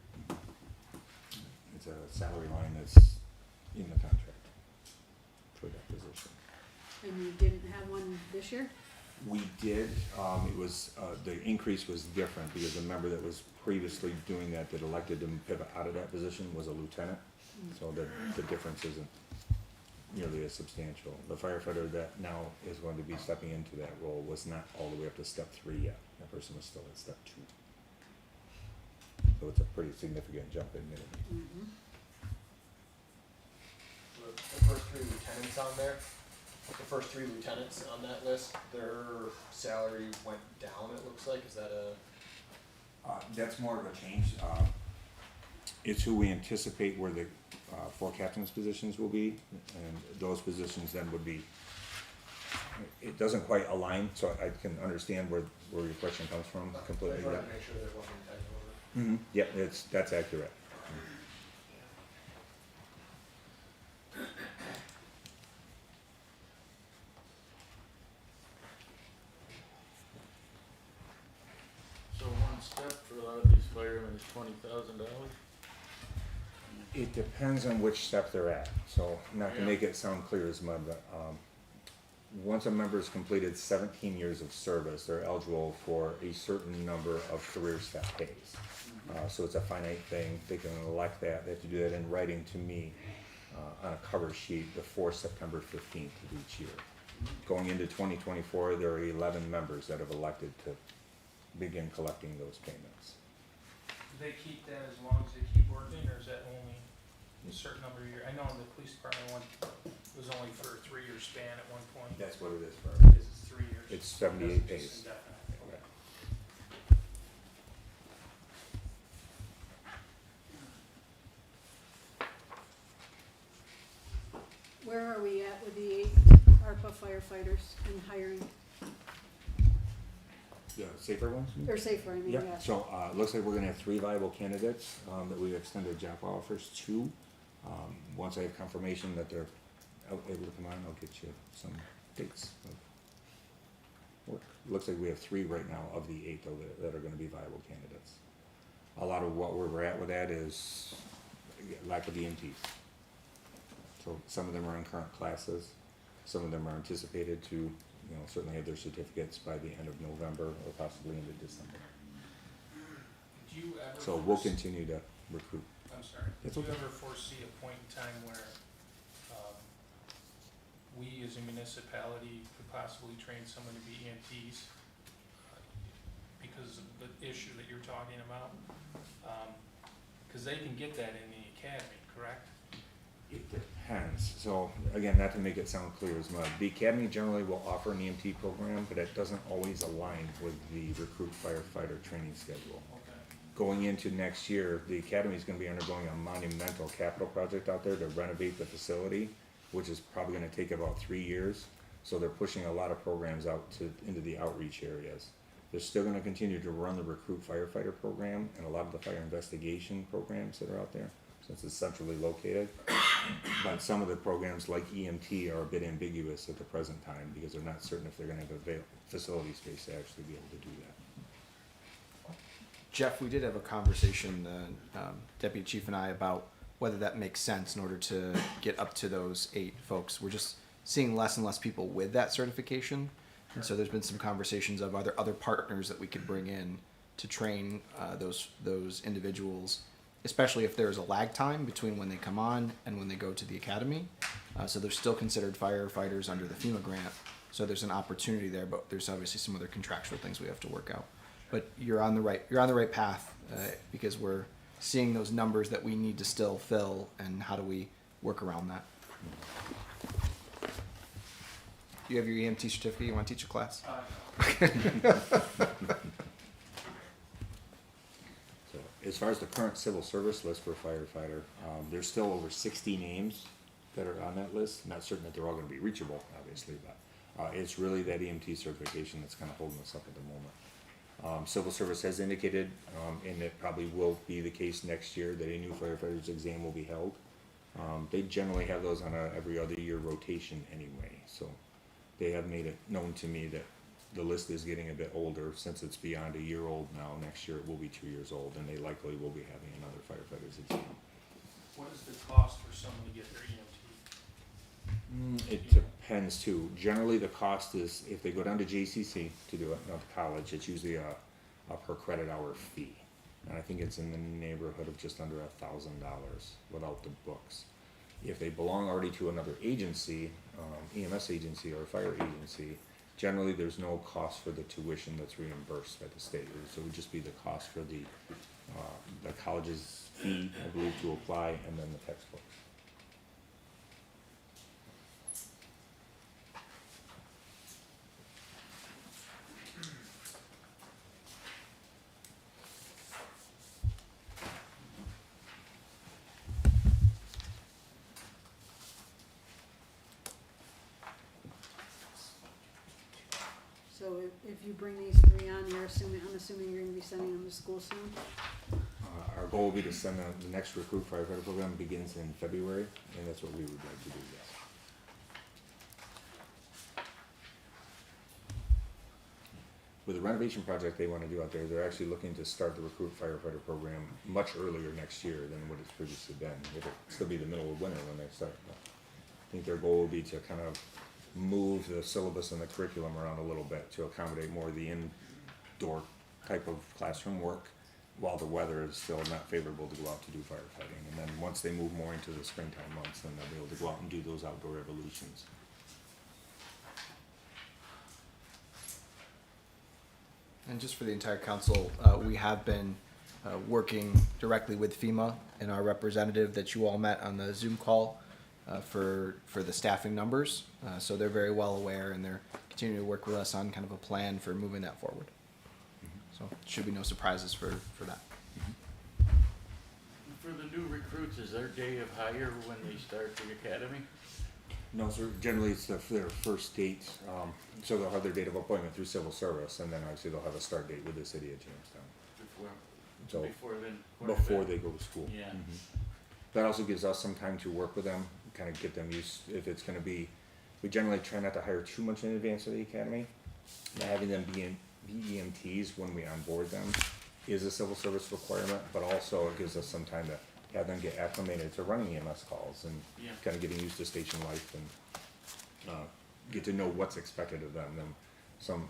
It's a salary line that's in the contract for that position. And you didn't have one this year? We did, it was, the increase was different because the member that was previously doing that elected to pivot out of that position was a lieutenant. So the difference isn't nearly as substantial. The firefighter that now is going to be stepping into that role was not all the way up to step 3 yet. That person was still at step 2. So it's a pretty significant jump in minimum. Mm-hmm. The first 3 lieutenants on there, the first 3 lieutenants on that list, their salary went down, it looks like. Is that a? That's more of a change. It's who we anticipate where the 4 captains' positions will be, and those positions then would be, it doesn't quite align, so I can understand where your question comes from completely. I wanted to make sure there wasn't a typo. Mm-hmm. Yep, that's accurate. So one step for a lot of these firemen is $20,000? It depends on which step they're at, so not to make it sound clear as mud, but, once a member's completed 17 years of service, they're eligible for a certain number of career step pays. So it's a finite thing, they can elect that, they have to do that in writing to me, on a cover sheet before September 15th of each year. Going into 2024, there are 11 members that have elected to begin collecting those payments. Do they keep that as long as they keep working, or is that only a certain number of years? I know in the police department it was only for a 3-year span at one point. That's what it is for. Because it's 3 years. It's 78 That's just days. indefinite. Okay. Where are we at with the 8 ARPA firefighters and hiring? The safer ones? Or safer, I mean, Yep, yeah. so, looks like we're gonna have 3 viable candidates, that we've extended job offers to. Once I have confirmation that they're able to come on, I'll get you some dates of work. Looks like we have 3 right now of the 8 though that are gonna be viable candidates. A lot of what we're at with that is lack of EMTs. So some of them are in current classes, some of them are anticipated to, certainly have their certificates by the end of November or possibly into December. Do you ever? So we'll continue to recruit. I'm sorry. That's Do you okay. ever foresee a point in time where we as a municipality could possibly train someone to be EMTs? Because issue that you're talking about? Cause they can get that in the academy, correct? It depends. So again, not to make it sound clear as mud, the academy generally will offer an EMT program, but it doesn't always align with the recruit firefighter training schedule. Okay. Going into next year, the academy is gonna be undergoing a monumental capital project out there to renovate the facility, which is probably gonna take about 3 years. So they're pushing a lot of programs out into the outreach areas. They're still gonna continue to run the recruit firefighter program and a lot of the fire investigation programs that are out there, since it's centrally located. But some of the programs like EMT are a bit ambiguous at the present time because they're not certain if they're gonna have facility space to actually be able to do that. Jeff, we did have a conversation, Deputy Chief and I, about whether that makes sense in order to get up to those 8 folks. We're just seeing less and less people with that certification. And so there's been some conversations of other partners that we could bring in to train those individuals, especially if there's a lag time between when they come on and when they go to the academy. So they're still considered firefighters under the FEMA grant. So there's an opportunity there, but there's obviously some other contractual things we have to work out. But you're on the right path, because we're seeing those numbers that we need to still fill, and how do we work around that? You have your EMT certificate, you want to teach a class? So as far as the current civil service list for a firefighter, there's still over 60 names that are on that list. Not certain that they're all gonna be reachable, obviously, but it's really that EMT certification that's kind of holding us up at the moment. Civil service has indicated, and it probably will be the case next year, that a new firefighter's exam will be held. They generally have those on a every other year rotation anyway, so they have made it known to me that the list is getting a bit older. Since it's beyond a year old now, next year it will be 2 years old, and they likely will be having another firefighter's exam. What is the cost for someone to get their EMT? It depends too. Generally, the cost is, if they go down to JCC to do it, not to college, it's usually a per credit hour fee. And I think it's in the neighborhood of just under $1,000 without the books. If they belong already to another agency, EMS agency or fire agency, generally there's no cost for the tuition that's reimbursed by the state. So it would just be the cost for the college's fee, I believe, to apply, and then the textbooks. So if you bring these 3 on, I'm assuming you're gonna be sending them to school soon? Our goal will be to send the next recruit firefighter program begins in February, and that's what we would like to do, yes. With the renovation project they want to do out there, they're actually looking to start the recruit firefighter program much earlier next year than what it's previously been. It'll still be the middle of winter when they start. But I think their goal will be to kind of move the syllabus and the curriculum around a little bit to accommodate more of the indoor type of classroom work, while the weather is still not favorable to go out to do firefighting. And then once they move more into the springtime months, then they'll be able to go out and do those outdoor evolutions. And just for the entire council, we have been working directly with FEMA and our representative that you all met on the Zoom call for the staffing numbers. So they're very well aware, and they're continuing to work with us on kind of a plan for moving that forward. So should be no surprises for that. For the new recruits, is their day of hire when they start the academy? No, sir. Generally, it's their first date. So they'll have their date of appointment through civil service, and then obviously they'll have a start date with the city of Jamestown. So before they go to school. Yeah. That also gives us some time to work with them, kind of get them used. If it's going to be, we generally try not to hire too much in advance of the academy. Having them be EMTs when we onboard them is a civil service requirement, but also it gives us some time to have them get acclimated to running EMS calls and kind of getting used to station life and get to know what's expected of them. And some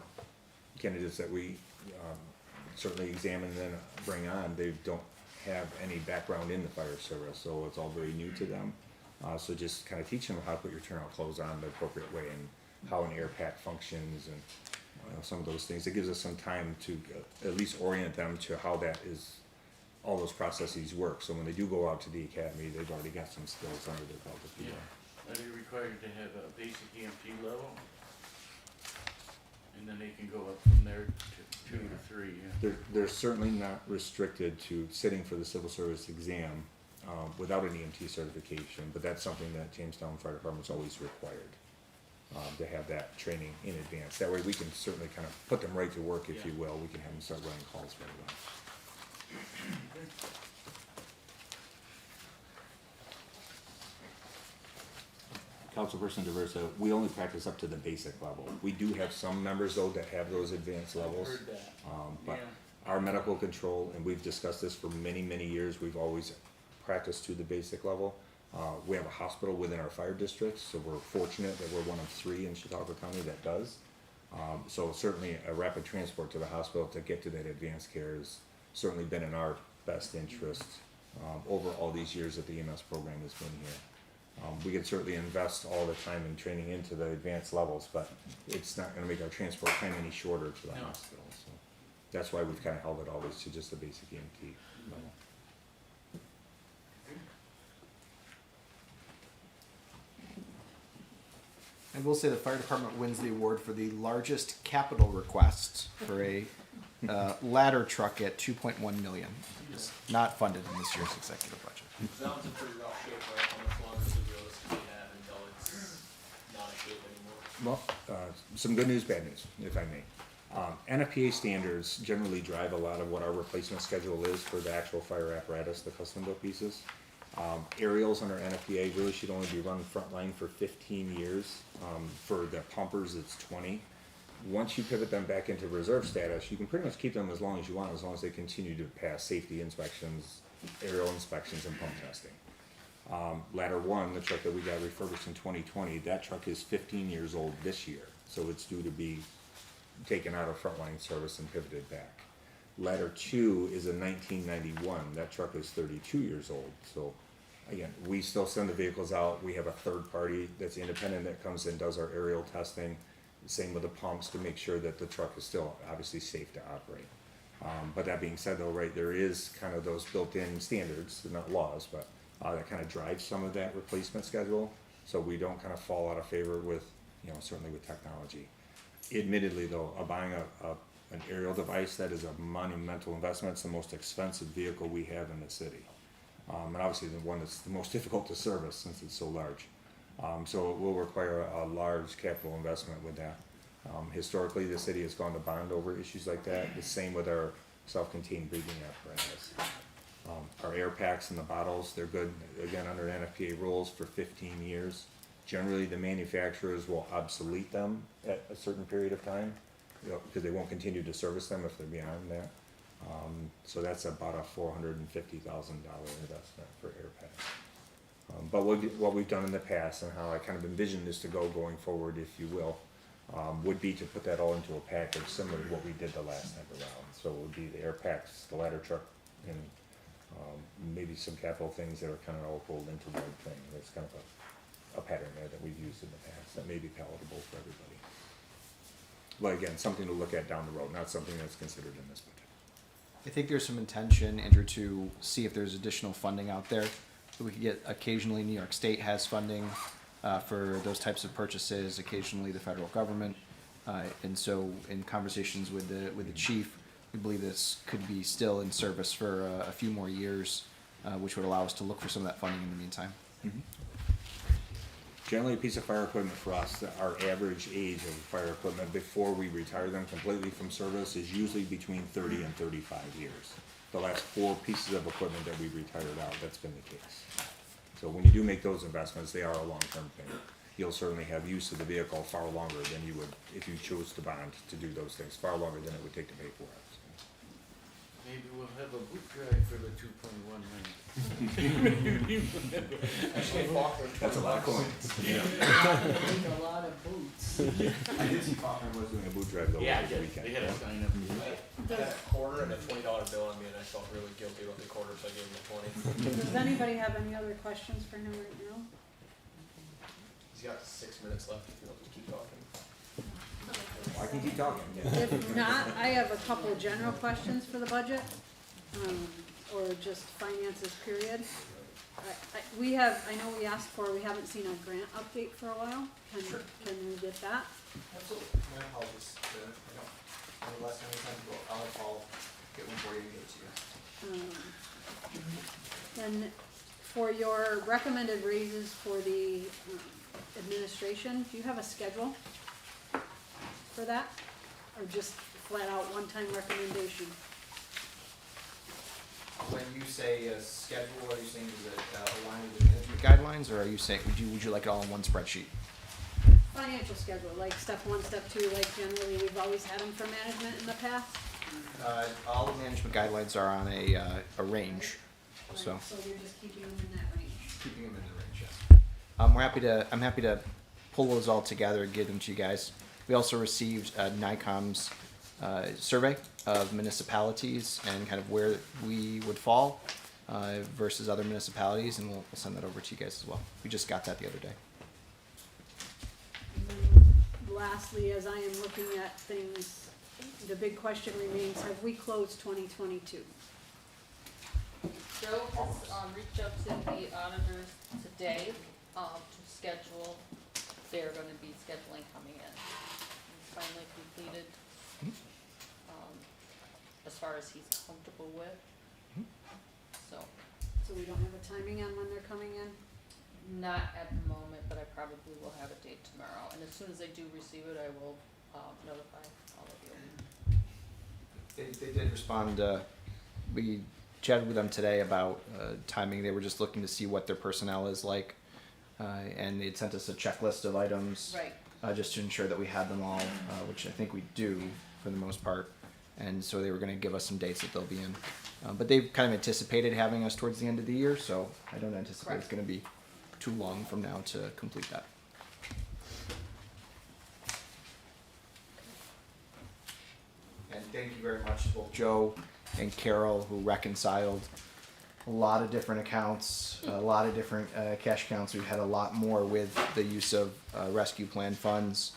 candidates that we certainly examine and then bring on, they don't have any background in the fire service, so it's all very new to them. So just kind of teach them how to put your turnout clothes on the appropriate way and how an air pack functions, and some of those things. It gives us some time to at least orient them to how that is, all those processes work. So when they do go out to the academy, they've already got some skills under their belt. If you will. Are they required to have a basic EMT level? And then they can go up from there to 2 to 3, yeah. They're certainly not restricted to sitting for the civil service exam without an EMT certification, but that's something that Jamestown Fire Department's always required, to have that training in advance. That way we can certainly kind of put them right to work, if you will. We can have them start running calls right away. Councilperson DeVersa, we only practice up to the basic level. We do have some members though that have those advanced levels. I've heard that. But Yeah. our medical control, and we've discussed this for many, many years, we've always practiced to the basic level. We have a hospital within our fire district, so we're fortunate that we're one of 3 in Chautauqua County that does. So certainly a rapid transport to the hospital to get to that advanced care has certainly been in our best interest over all these years that the EMS program has been here. We could certainly invest all the time in training into the advanced levels, but it's not gonna make our transport time any shorter to the No. hospital, so. That's why we've kinda held it always to just the basic EMT level. I will say the fire department wins the award for the largest capital request for a ladder truck at 2.1 million. It's not funded in this year's executive budget. Sounds in pretty rough shape, right? How much longer does it realistically have until it's not in shape anymore? Well, some good news, bad news, if I may. NFPA standards generally drive a lot of what our replacement schedule is for the actual fire apparatus, the custom built pieces. Aerials under NFPA really should only be run frontline for 15 years. For the pumpers, it's 20. Once you pivot them back into reserve status, you can pretty much keep them as long as you want, as long as they continue to pass safety inspections, aerial inspections, and pump testing. Ladder 1, the truck that we got refurbished in 2020, that truck is 15 years old this year, so it's due to be taken out of frontline service and pivoted back. Ladder 2 is a 1991, that truck is 32 years old, so again, we still send the vehicles out. We have a third party that's independent that comes in, does our aerial testing. Same with the pumps to make sure that the truck is still obviously safe to operate. But that being said though, right, there is kind of those built-in standards, they're not laws, but that kind of drives some of that replacement schedule. So we don't kind of fall out of favor with, certainly with technology. Admittedly though, buying an aerial device, that is a monumental investment. It's the most expensive vehicle we have in the city. And obviously the one that's the most difficult to service since it's so large. So it will require a large capital investment with that. Historically, the city has gone to bond over issues like that. The same with our self-contained breathing apparatus. Our air packs and the bottles, they're good, again, under NFPA rules for 15 years. Generally, the manufacturers will obsolete them at a certain period of time, because they won't continue to service them if they're beyond that. So that's about a $450,000 investment for air packs. But what we've done in the past and how I kind of envision this to go going forward, if you will, would be to put that all into a package similar to what we did the last time around. So it would be the air packs, the ladder truck, and maybe some capital things that are kind of all rolled into one thing. There's kind of a pattern there that we've used in the past that may be palatable for everybody. But again, something to look at down the road, not something that's considered in this budget. I think there's some intention, Andrew, to see if there's additional funding out there that we could get. Occasionally, New York State has funding for those types of purchases. Occasionally, the federal government, and so in conversations with the chief, we believe this could be still in service for a few more years, which would allow us to look for some of that funding in the meantime. Mm-hmm. Generally, a piece of fire equipment for us, our average age of fire equipment before we retire them completely from service is usually between 30 and 35 years. The last 4 pieces of equipment that we've retired out, that's been the case. So when you do make those investments, they are a long-term thing. You'll certainly have use of the vehicle far longer than you would if you chose to bond to do those things, far longer than it would take to pay for it. Maybe we'll have a boot drive for the 2.1 million. Actually, Faulkner, That's a lot of coins. Yeah. Need a lot of boots. I did see Faulkner was doing a boot drive though Yeah, over the weekend. they had a sign up. I had a quarter and a $20 bill on me, and I felt really guilty about the quarter, so I gave him the 20. Does anybody have any other questions for him right now? He's got 6 minutes left if you want to keep talking. I can keep talking. If not, I have a couple of general questions for the budget, or just finances, period. We have, I know we asked for, we haven't seen a grant update for a while. Can we get that? Absolutely. My apologies. I don't know the last time we sent it, I'll call, get one for you and get it to you. And for your recommended raises for the administration, do you have a schedule for that? Or just flat out one-time recommendation? When you say a schedule, are you saying is it aligned with the management guidelines, or are you saying, would you like it all in one spreadsheet? Financial schedule, like step one, step two, like generally we've always had them for management in the past? All the management guidelines are on a range, so. Right, so you're just keeping them in that range? Keeping them in the range, yes. I'm happy to pull those all together and give them to you guys. We also received NICOM's survey of municipalities and kind of where we would fall versus other municipalities, and we'll send that over to you guys as well. We just got that the other day. And then lastly, as I am looking at things, the big question remains, have we closed 2022? Joe has reached out to the auditors today to schedule, they're gonna be scheduling coming in. It's finally completed, as far as he's comfortable with, so. So we don't have a timing on when they're coming in? Not at the moment, but I probably will have a date tomorrow, and as soon as I do receive it, I will notify all of you. They did respond, we chatted with them today about timing. They were just looking to see what their personnel is like, and they'd sent us a checklist of items. Right. Just to ensure that we had them all, which I think we do for the most part. And so they were gonna give us some dates that they'll be in. But they've kind of anticipated having us towards the end of the year, so I don't anticipate it's gonna be too long from now to complete that. And thank you very much to both Joe and Carol, who reconciled a lot of different accounts, a lot of different cash accounts. We've had a lot more with the use of rescue plan funds,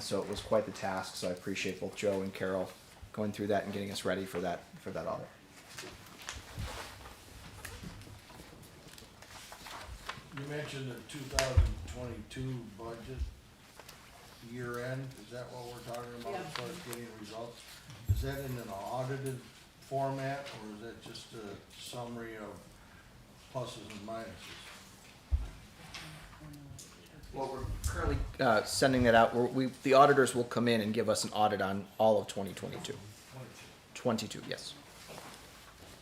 so it was quite the task. So I appreciate both Joe and Carol going through that and getting us ready for that audit. You mentioned the 2022 budget year end, is that what we're talking about Yeah. as far as getting results? Is that in an audited format, or is that just a summary of pluses and minuses? Well, we're currently sending that out. The auditors will come in and give us an audit on all of 2022. 22, yes.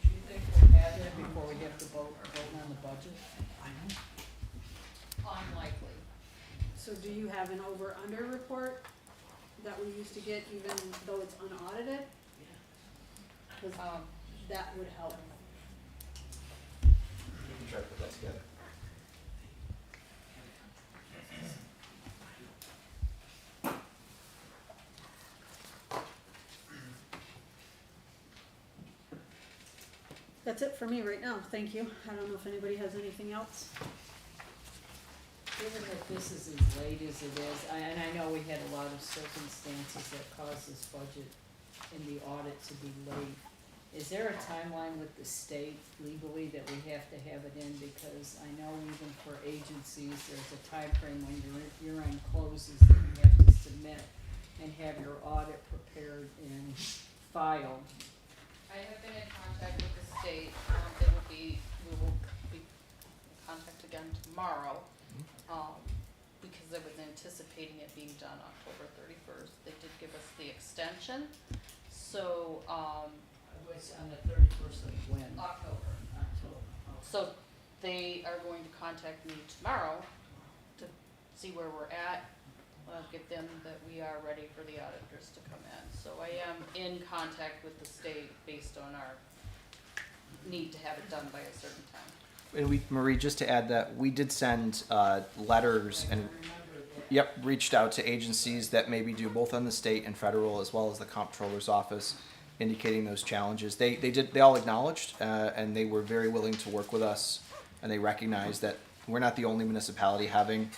Do you think we'll have it before we have to vote on the budget? Unlikely. So do you have an over-under report that we used to get even though it's unaudited? Cause that would help. We can try to put that together. That's it for me right now, thank you. I don't know if anybody has anything else. Given that this is as late as it is, and I know we had a lot of circumstances that caused this budget and the audit to be late, is there a timeline with the state legally that we have to have it in? Because I know even for agencies, there's a time frame when your year-end closes that you have to submit and have your audit prepared and filed. I have been in contact with the state, we will be in contact again tomorrow, because I was anticipating it being done October 31st. They did give us the extension, so, It was on the 31st of when? October. October. So they are going to contact me tomorrow to see where we're at, give them that we are ready for the auditors to come in. So I am in contact with the state based on our need to have it done by a certain time. And Marie, just to add that, we did send letters and, reached out to agencies that may be due both on the state and federal, as well as the comptroller's office, indicating those challenges. They all acknowledged, and they were very willing to work with us, and they recognized that we're not the only municipality having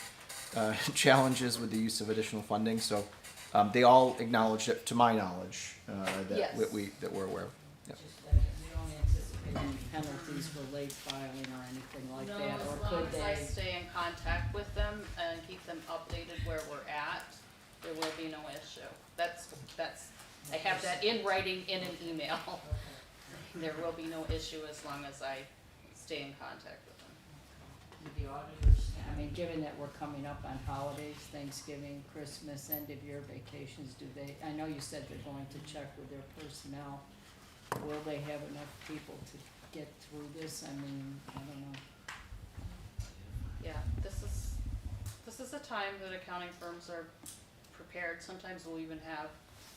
challenges with the use of additional funding. So They all acknowledged it, to my knowledge, that Yes. that we're aware of. Yep. Just that we don't anticipate any penalties for late filing or anything like No, that, or as long could as I they? stay in contact with them and keep them updated where we're at, there will be no issue. That's, I have that in writing in an email. There will be no issue as long as I stay in contact with them. The auditors, I mean, given that we're coming up on holidays, Thanksgiving, Christmas, end of year vacations, do they, I know you said they're going to check with their personnel. Will they have enough people to get through this? I mean, I don't know. Yeah, this is a time that accounting firms are prepared. Sometimes we'll even have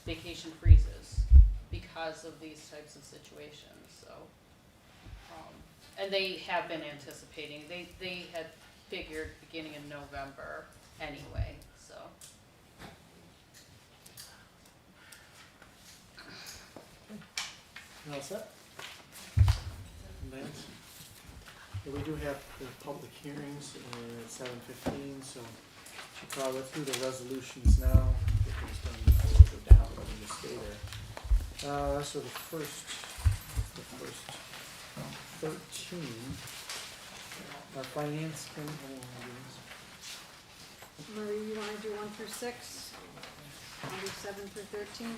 vacation freezes because of these types of situations, so. And they have been anticipating, they had figured beginning in November anyway, so. You all set? Lance? Yeah, we do have the public hearings at 7:15, so should probably go through the resolutions now, get those done before we go down, let me just stay there. So the first 13, our finance committee, Marie, you wanna do 1 through 6? I'll do 7 through 13?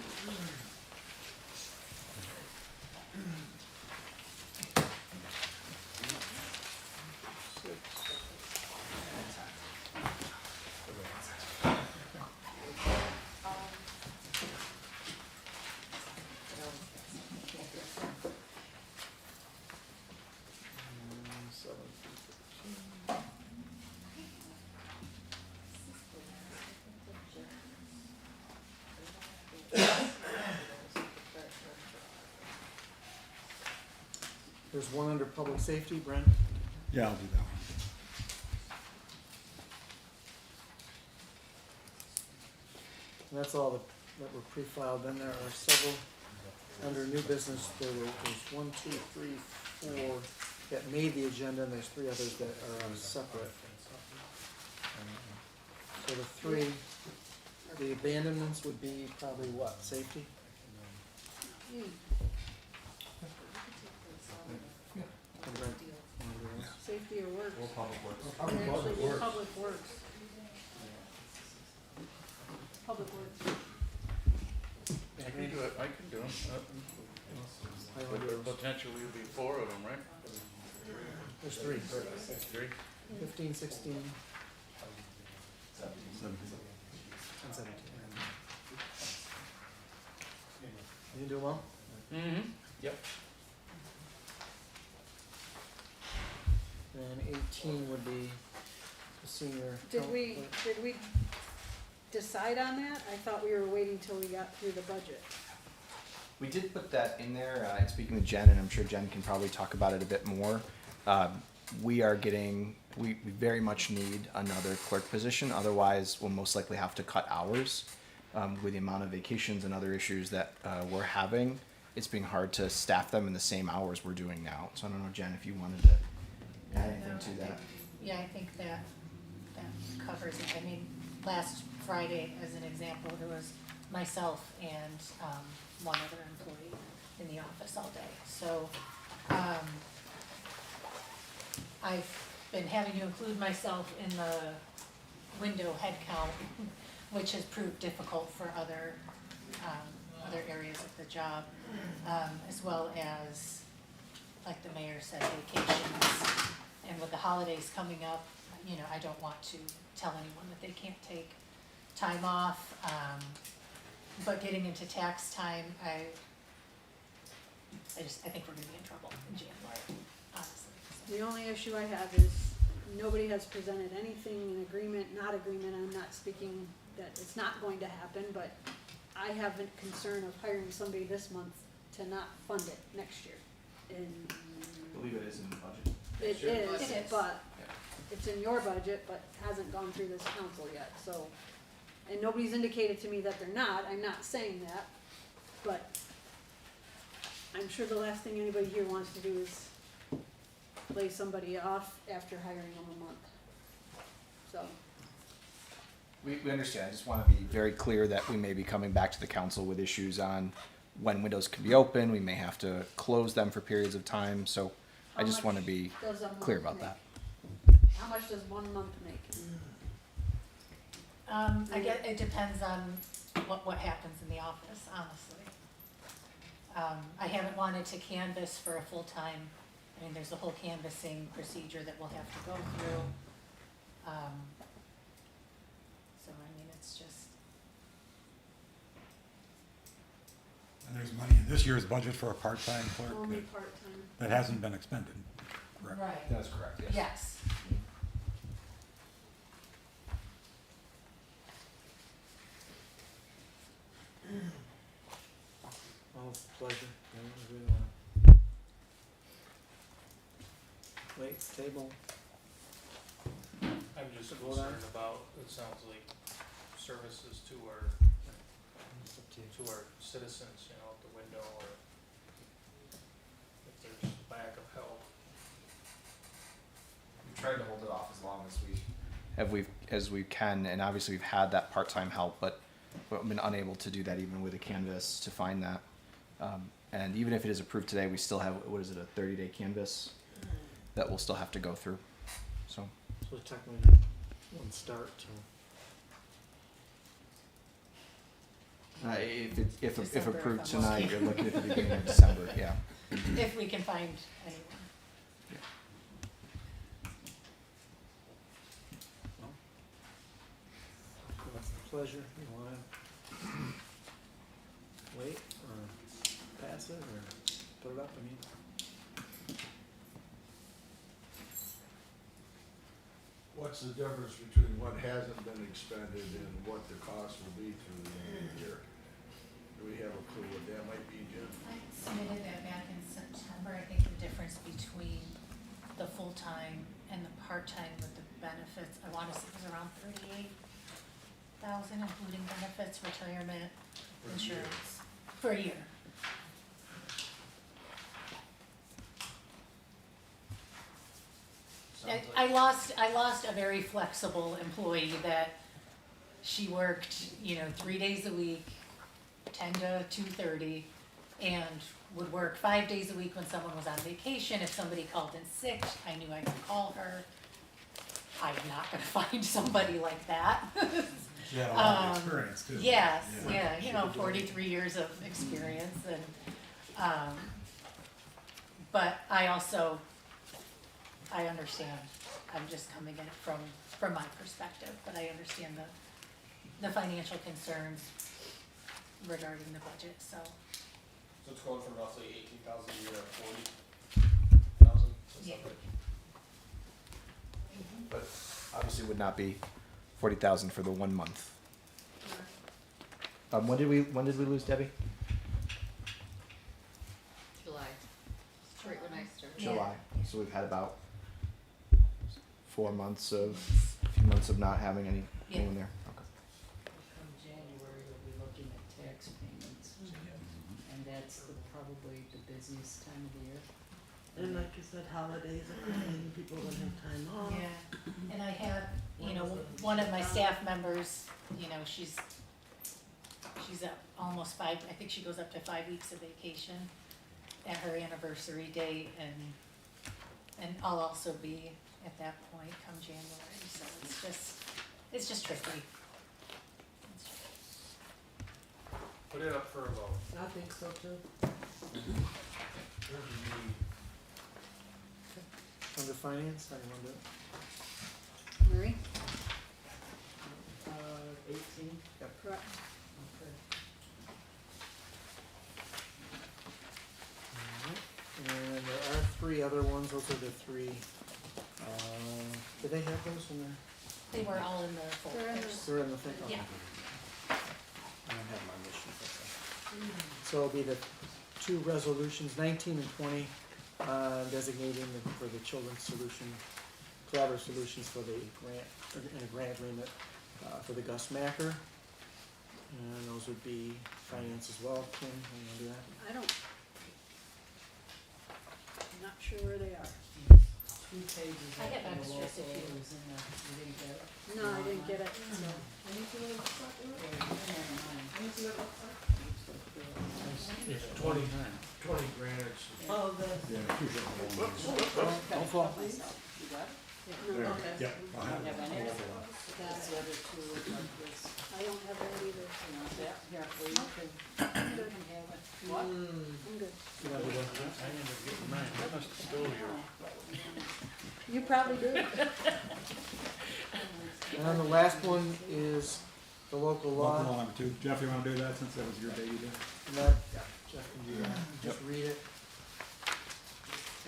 There's one under public safety, Brent. Yeah, I'll do that one. And that's all that were pre-filed. Then there are several under new business. There's 1, 2, 3, 4 that made the agenda, and there's 3 others that are separate. So the abandonments would be probably what, safety? And Brent, Safety or works? Public Works. They actually do public works. Public works. I can do it, I can do them. I wanna do those. Potentially will be 4 of them, right? There's 3. 3? 15, 16. And 17. You do them all? Mm-hmm. Yep. And 18 would be the senior. Did we decide on that? I thought we were waiting till we got through the budget. We did put that in there, and speaking with Jen, and I'm sure Jen can probably talk about it a bit more. We very much need another clerk position, otherwise we'll most likely have to cut hours. With the amount of vacations and other issues that we're having, it's being hard to staff them in the same hours we're doing now. So I don't know, Jen, if you wanted to add anything to that. Yeah, I think that covers it. I mean, last Friday, as an example, there was myself and one other employee in the office all day. So I've been having to include myself in the window head count, which has proved difficult for other areas of the job, as well as, like the mayor said, vacations. And with the holidays coming up, you know, I don't want to tell anyone that they can't take time off. But getting into tax time, I think we're gonna be in trouble in January, honestly. So. The only issue I have is nobody has presented anything in agreement, not agreement. I'm not speaking that it's not going to happen, but I have a concern of hiring somebody this month to not fund it next year. And I believe it is in the budget. it It is, is. but it's in your budget, but hasn't gone through this council yet, so. And nobody's indicated to me that they're not, I'm not saying that, but I'm sure the last thing anybody here wants to do is lay somebody off after hiring them a month, so. We understand, I just wanna be very clear that we may be coming back to the council with issues on when windows can be open, we may have to close them for periods of time, so I How just wanna much be does a month clear about make? that. How much does 1 month make? I guess it depends on what happens in the office, honestly. I haven't wanted to canvass for a full-time, I mean, there's a whole canvassing procedure that we'll have to go through. So, I mean, it's just, And there's money in this year's budget for a part-time clerk Only that, part-time. that hasn't been expended, correct? right, That's correct, yes. yes. Well, it's a pleasure. I really wanna- Wait, table. I'm just Vote on it. concerned about, it sounds like services to It's up to you. our citizens, you know, at the window, or if there's lack of help. We tried to hold it off as long as we can, and obviously we've had that part-time help, but we've been unable to do that even with a canvas to find that. And even if it is approved today, we still have, what is it, a 30-day canvas that we'll still have to go through, so. So technically, one start till. If December, approved if I'm tonight, lucky. you're looking at the beginning of December, yeah. If we can find anyone. What's the pleasure? You wanna wait or pass it or put it up? I mean, What's the difference between what hasn't been expended and what the cost will be through the end of the year? Do we have a clue what that might be, Jim? I submitted that back in September. I think the difference between the full-time and the part-time with the benefits, I wanna say it was around 38,000, including benefits, retirement, For a year. insurance, for a year. I lost a very flexible employee that she worked, 3 days a week, 10 to 2:30, and would work 5 days a week when someone was on vacation. If somebody called in sick, I knew I could call her. I'm not gonna find somebody like that. She had a lot of experience too. Yes, Yeah. yeah, 43 years of experience and, but I understand, I'm just coming at it from my perspective, but I understand the financial concerns regarding the budget, so. So it's going from roughly 18,000 a year to 40,000. Yeah. But obviously would not be 40,000 for the 1 month. When did we lose Debbie? July, straight when I started. Yeah. July. So we've had about 4 months a few months of not having anyone there. Okay. Come January, we'll be looking at tax payments, and that's probably the busiest time of the year. And like you said, holidays are coming, people don't have time off. Yeah, and I have, one of my staff members, she's at almost 5, I think she goes up to 5 weeks of vacation at her anniversary date, and I'll also be at that point come January, so it's just tricky. Put it up for a vote. I think so too. There's a need. under finance, I want to. Marie? 18? Correct. Okay. And there are 3 other ones, those are the 3. Did they have those in there? They were all in the They're in folders. They're in the thing? Okay. Yeah. I don't have my mission for So it'll be the 2 resolutions, 19 and 20, designating for the children's solution, collaborative solutions for the grant, in a grant agreement, for the Gus Macker. And those would be finance as well. Kim, you wanna do that? I don't. I'm not sure where they are. few pages I have up in the extras if local, you- it was in the, you didn't get it? No, I didn't get it, so. Yeah, you didn't have mine. It's 20 grand, it's, Oh, the, Don't fall. You got it? No, Yeah, You I'll don't have have it. any? I'll have it. That's the other two look like this. I don't have that either. You know, that, here, well, you can have it. What? I'm good. You know, the- I ended up getting mine, I must have stole yours. You probably did. And then the last one is the local Local law. law number 2. Jeff, you wanna do that since that was your baby there? That, Jeff can do that, just read it.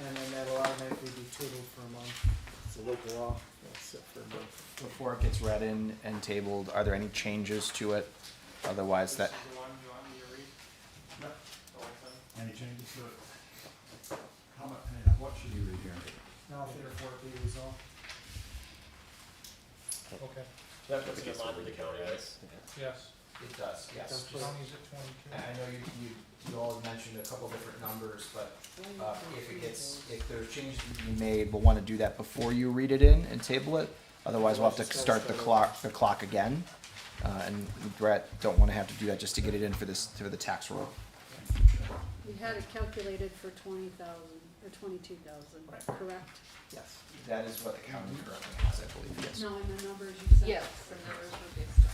And then that'll automatically be tabled for a month. It's a local law, that's set for a month. Before it gets read in and tabled, are there any changes to it? Otherwise, that, This is the one you want me to read? Yep. The whole thing? Any changes to it? How much, what should you read here? Now therefore be resolved. Okay. That puts it in line with the county, right? Yes. it does, yes. That's what- County's at 22. I know you all have mentioned a couple different numbers, but if there's changes to be made, we'll wanna do that before you read it in and table it. Otherwise, we'll have to start the clock again. And Brett, don't wanna have to do that just to get it in for the tax roll. We had it calculated for 20,000, or 22,000, Right. correct? Yes. That is what the county currently has, I believe, yes. No, in the numbers you said. Yes, the numbers were based on.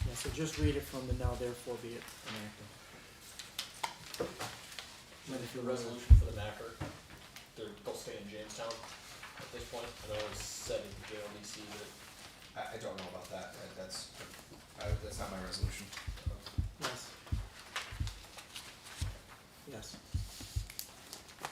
Yeah, so just read it from the now therefore be it enacted. And if your resolution for the MACR, they'll stay in Jamestown at this point. I know it was said in the JLDC that I don't know about that, that's not my resolution. Yes. Yes.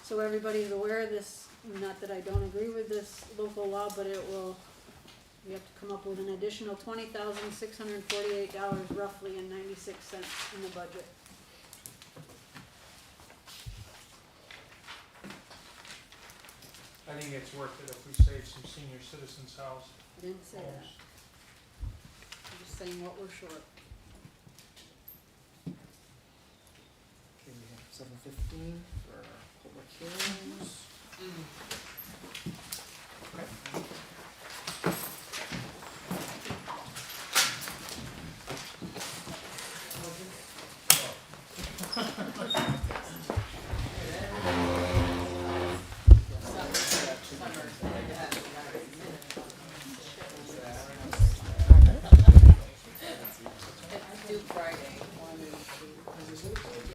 So everybody's aware of this, not that I don't agree with this local law, but we have to come up with an additional $20,648 roughly and 96 cents in the budget. I think it's worth it if we save some senior citizens' house. I didn't say that. homes. I'm just saying what we're short. Okay, we have 7:15 for our public hearings. It's due Friday, 1 and 2.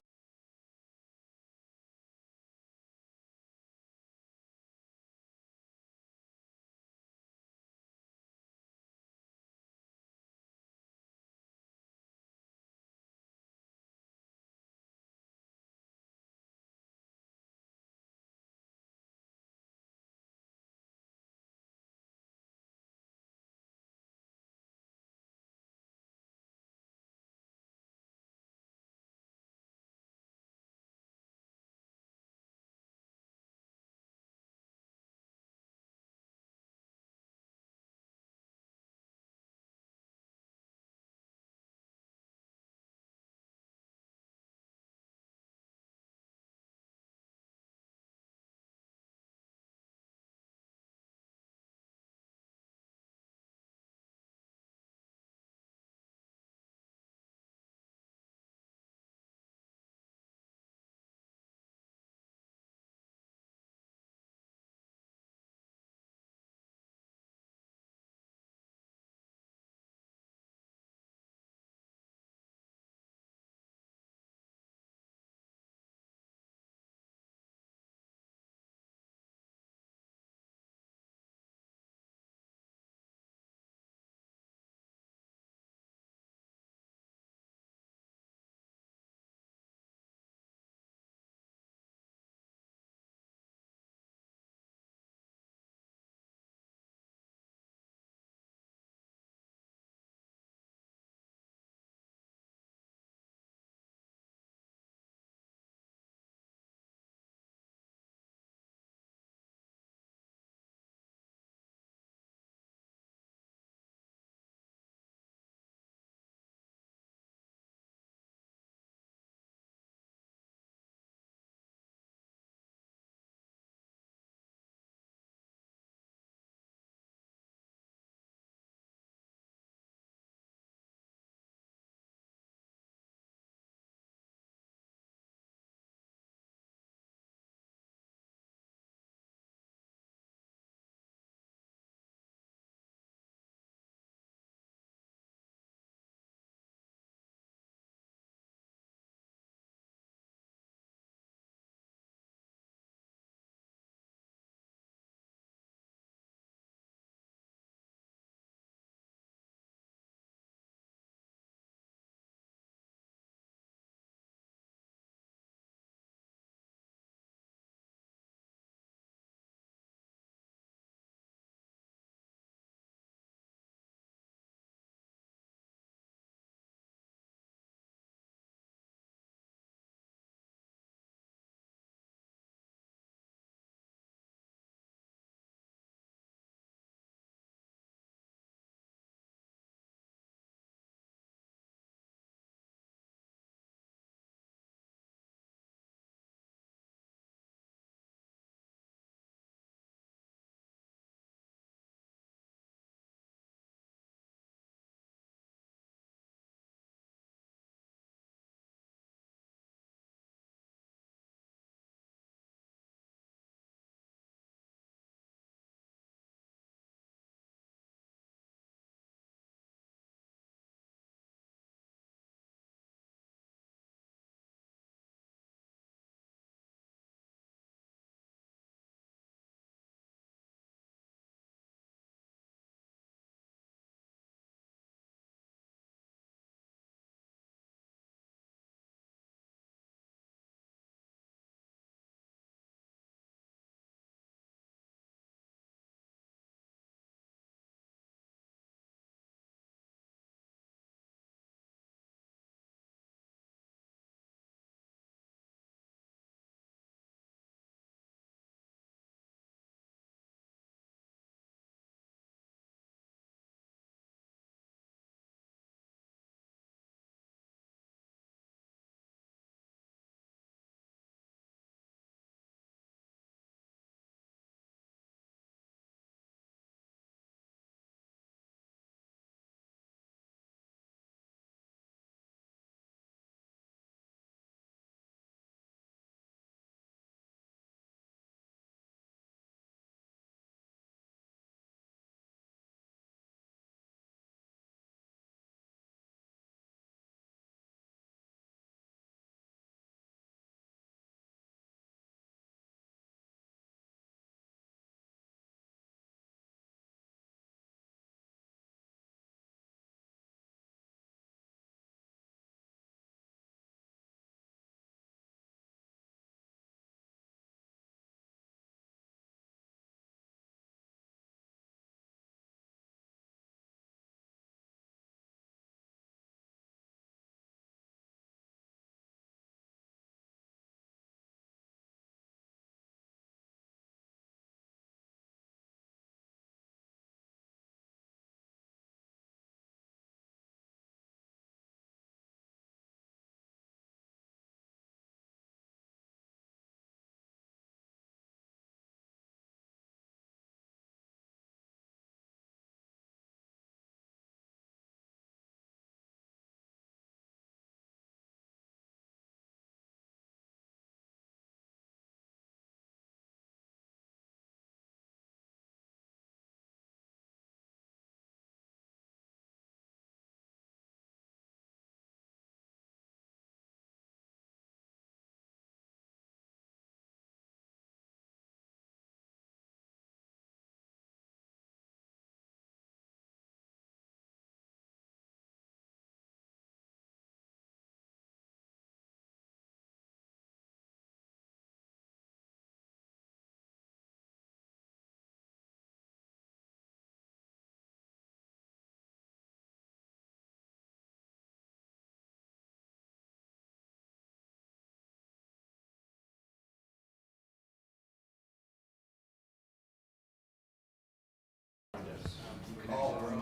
connecting Oh, with him.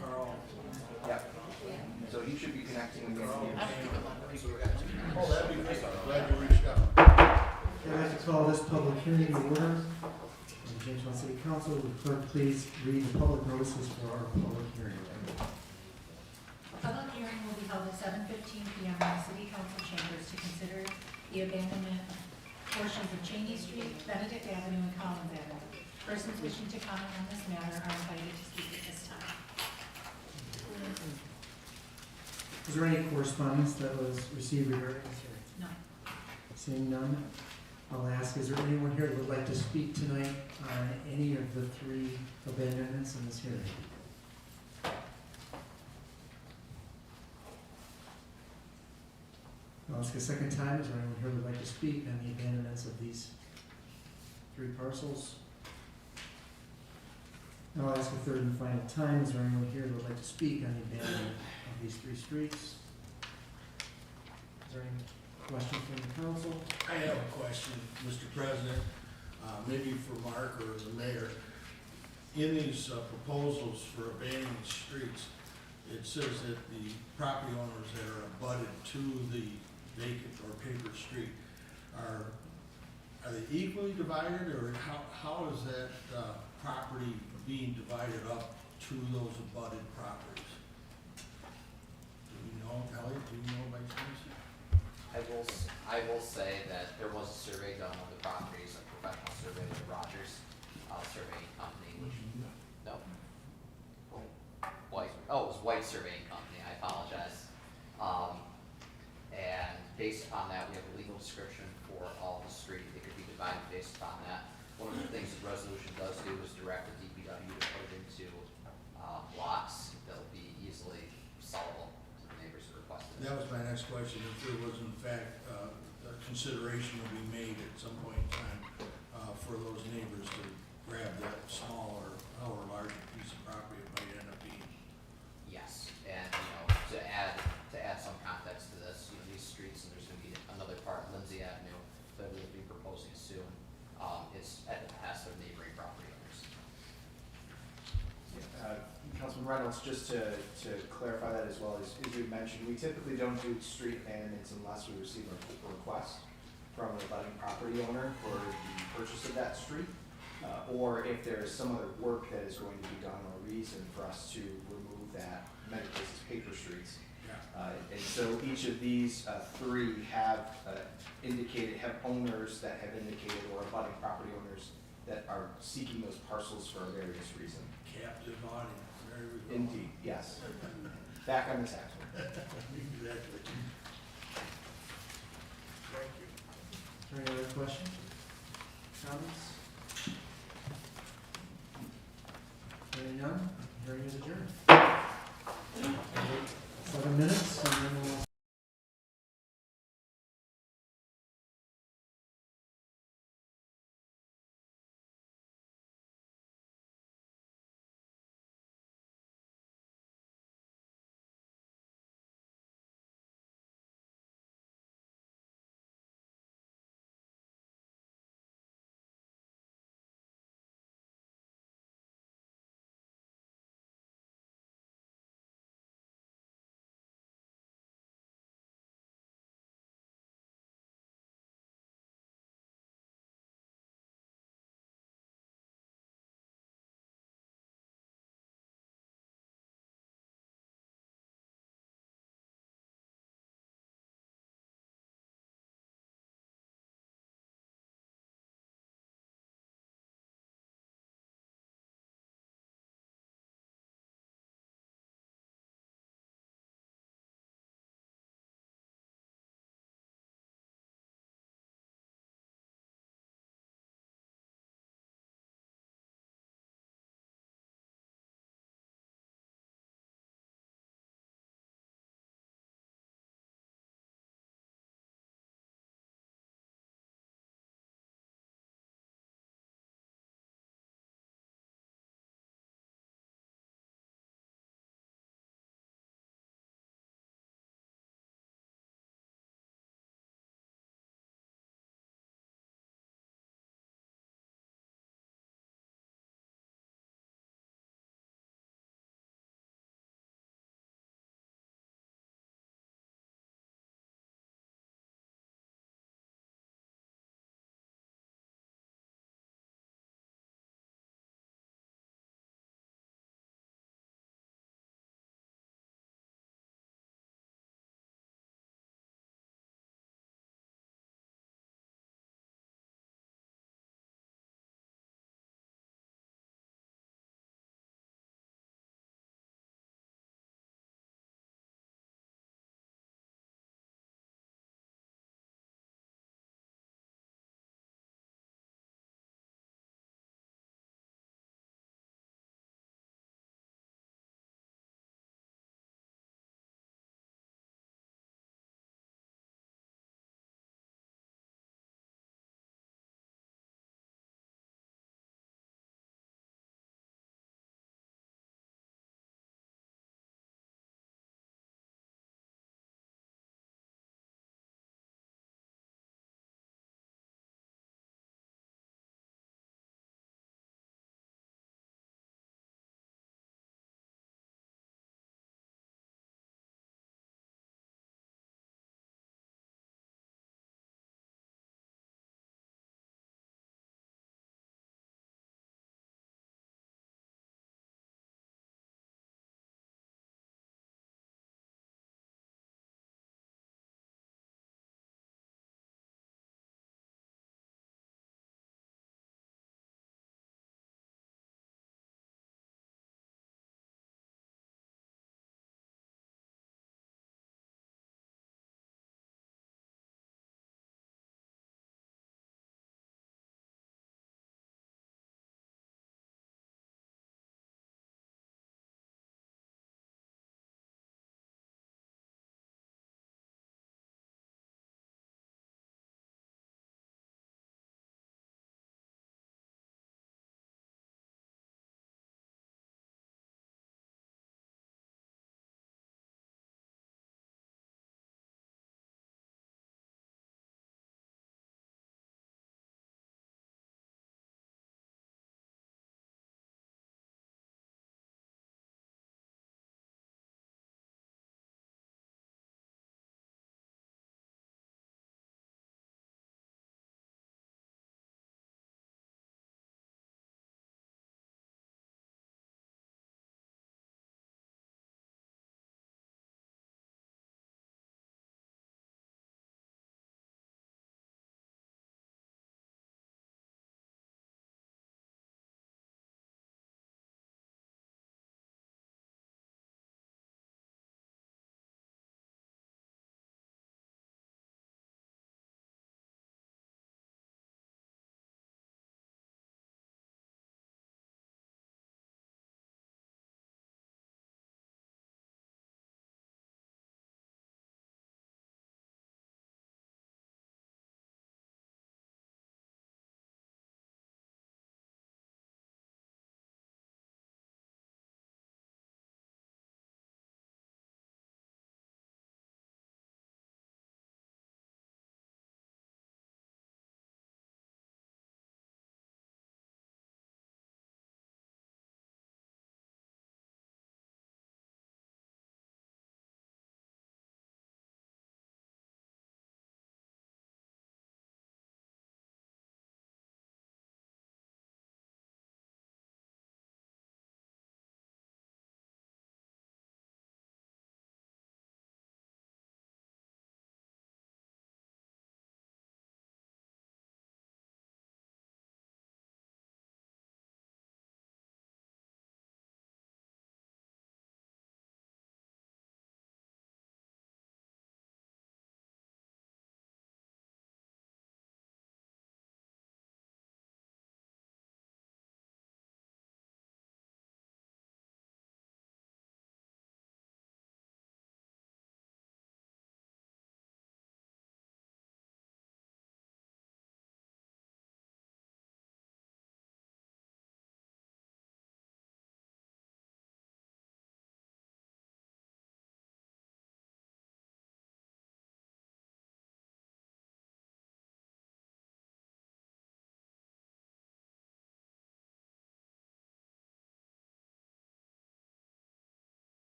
Carl. Yep. So he should be connecting with Carl. you. Oh, that'd be great. Glad you reached out. I'd like to call this public hearing to order. And Jamestown City Council, would clerk please read the public notices for our public hearing. Public hearing will be held at 7:15 PM in the City Council chambers to consider the abandonment of portions of Cheney Street, Benedict Avenue, and Collins Avenue. Persons wishing to comment on this matter are invited to speak at this time. Is there any correspondence that was received regarding this hearing? No. Seeing none, I'll ask, is there anyone here that would like to speak tonight on any of the three abandonments in this hearing? I'll ask a second time, is there anyone here that would like to speak on the abandonments of these three parcels? And I'll ask a third and final time, is there anyone here that would like to speak on the abandonment of these three streets? Is there any questions from the council? I have a question, Mr. President, maybe for Mark or the mayor. In these proposals for abandoning streets, it says that the property owners that are abutted to the vacant or paper street are they equally divided, or how is that property being divided up to those abutted properties? Do you know, Elliot, do you know by chance? I will say that there was a survey done on the properties, a professional survey with Rogers, surveying company, which, no. White, oh, it was White Surveying Company, I apologize. And based upon that, we have a legal description for all the street, it could be divided based upon that. One of the things the resolution does do is direct the DPW to put it into, blocks that'll be easily sellable to the neighbors who requested it. That was my next question, if there was in fact a consideration to be made at some point in time for those neighbors to grab that small or however large a piece of property it might end up being. Yes, and, to add some context to this, these streets, and there's gonna be another part, Lindsay Avenue, that we'll be proposing soon, is at the behest of neighboring property owners. Councilman Reynolds, just to clarify that as well, as you mentioned, we typically don't do street abandonments unless we receive a request from a abutting property owner for the purchase of that street, or if there is some other work that is going to be done or reason for us to remove that, in many cases, paper streets. And so each of these three have have owners that have indicated, or abutting property owners that are seeking those parcels for various reasons. Captive audience, there we go. Indeed, yes. Back on the tax one. Exactly. Thank you. Is there any other questions? Comments? Hearing none, hearing is adjourned. 7 minutes, and then we'll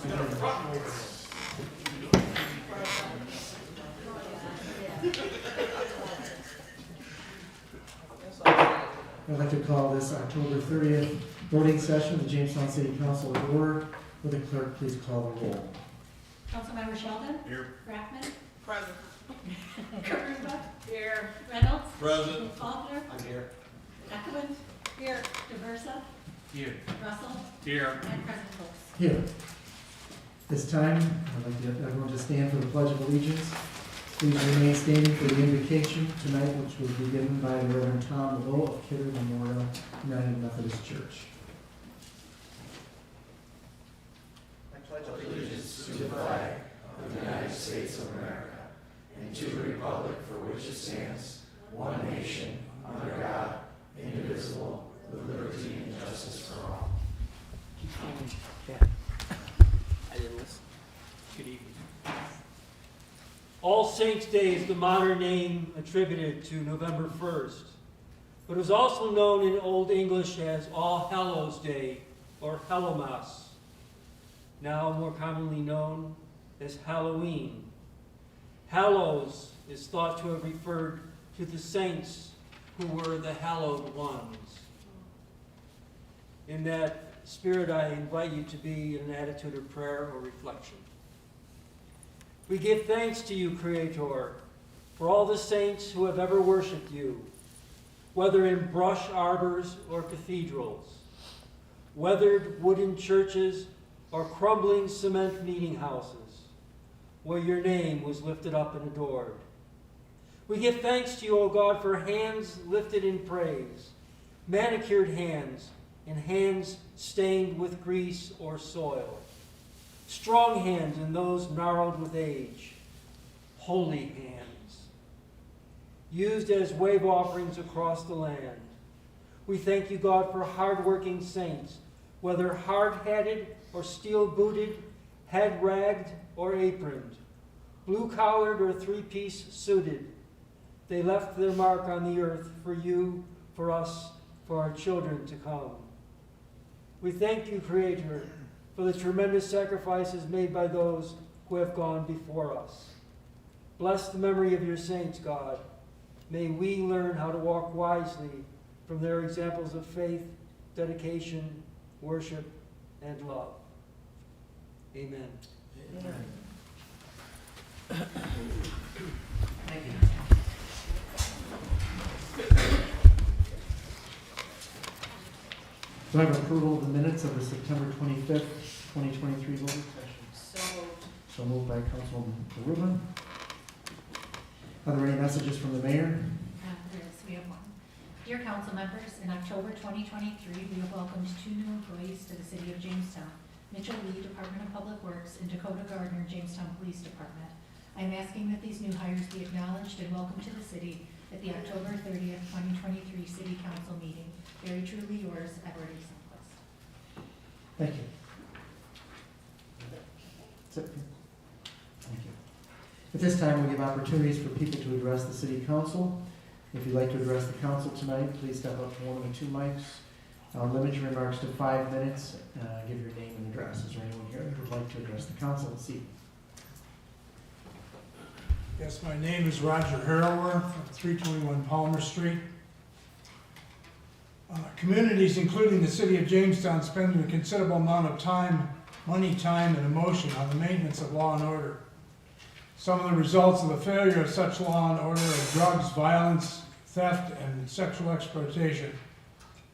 I'd like to call this October 30th voting session of the Jamestown City Council to order. Will the clerk please call the roll? Councilmember Sheldon? Here. Brackman? Present. Karuba? Here. Reynolds? Present. Faulkner? I'm here. Ackerman? Here. DeVersa? Here. Russell? Here. And President Holmes. Here. This time, I'd like to have everyone to stand for the Pledge of Allegiance. Please remain standing for the invocation tonight, which will be given by the Reverend Tom Lowe of Kidder Memorial United Methodist Church. I pledge allegiance to the flag of the United States of America and to the republic for which it stands, one nation, under God, indivisible, with liberty and justice for all. I didn't listen. Good evening. All Saints' Day is the modern name attributed to November 1st, but it was also known in Old English as All Hallows Day or Hallowmas, now more commonly known as Halloween. Hallows is thought to have referred to the saints who were the hallowed ones. In that spirit, I invite you to be in an attitude of prayer or reflection. We give thanks to you, Creator, for all the saints who have ever worshipped you, whether in brush arbors or cathedrals, weathered wooden churches or crumbling cement meeting houses, where your name was lifted up and adored. We give thanks to you, O God, for hands lifted in praise, manicured hands, and hands stained with grease or soil, strong hands and those gnarled with age, holy hands, used as wave offerings across the land. We thank you, God, for hard-working saints, whether hard-hatted or steel-booted, head-ragged or aproned, blue-collared or three-piece suited. They left their mark on the earth for you, for us, for our children to come. We thank you, Creator, for the tremendous sacrifices made by those who have gone before us. Bless the memory of your saints, God. May we learn how to walk wisely from their examples of faith, dedication, worship, and love. Amen. Amen. Thank you. Do I have approval of the minutes of the September 25th, 2023 voting session? So moved. So moved by Councilwoman Rubin. Are there any messages from the mayor? There is, we have one. Dear council members, in October 2023, we have welcomed 2 new employees to the city of Jamestown, Mitchell Lee, Department of Public Works, and Dakota Gardner, Jamestown Police Department. I am asking that these new hires be acknowledged and welcomed to the city at the October 30th, 2023 City Council meeting. Very truly yours, Edward A. Sundquist. Thank you. That's it. Thank you. At this time, we give opportunities for people to address the city council. If you'd like to address the council tonight, please step up to one of the 2 mics. Limit your remarks to 5 minutes. Give your name and address. Is there anyone here who would like to address the council this evening? Yes, my name is Roger Harrower, 321 Palmer Street. Communities, including the city of Jamestown, spend a considerable amount of time, money, time, and emotion on the maintenance of law and order. Some of the results of the failure of such law and order are drugs, violence, theft, and sexual exploitation.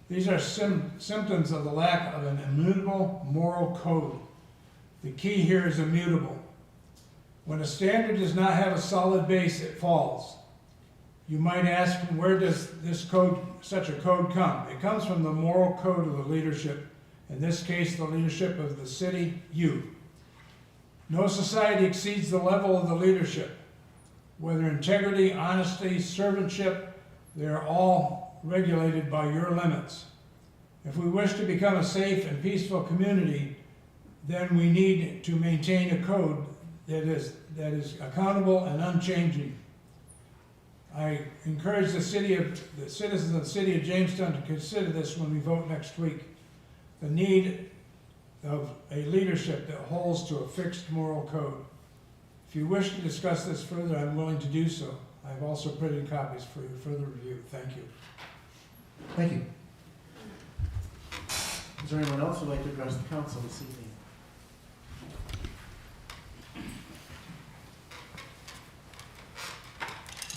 These are symptoms of the lack of an immutable moral code. The key here is immutable. When a standard does not have a solid base, it falls. You might ask, where does this code, such a code come? It comes from the moral code of the leadership. In this case, the leadership of the city, you. No society exceeds the level of the leadership. Whether integrity, honesty, servantship, they are all regulated by your limits. If we wish to become a safe and peaceful community, then we need to maintain a code that is accountable and unchanging. I encourage the citizens of the city of Jamestown to consider this when we vote next week. The need of a leadership that holds to a fixed moral code. If you wish to discuss this further, I'm willing to do so. I have also printed copies for your further review. Thank you. Thank you. Is there anyone else who would like to address the council this evening?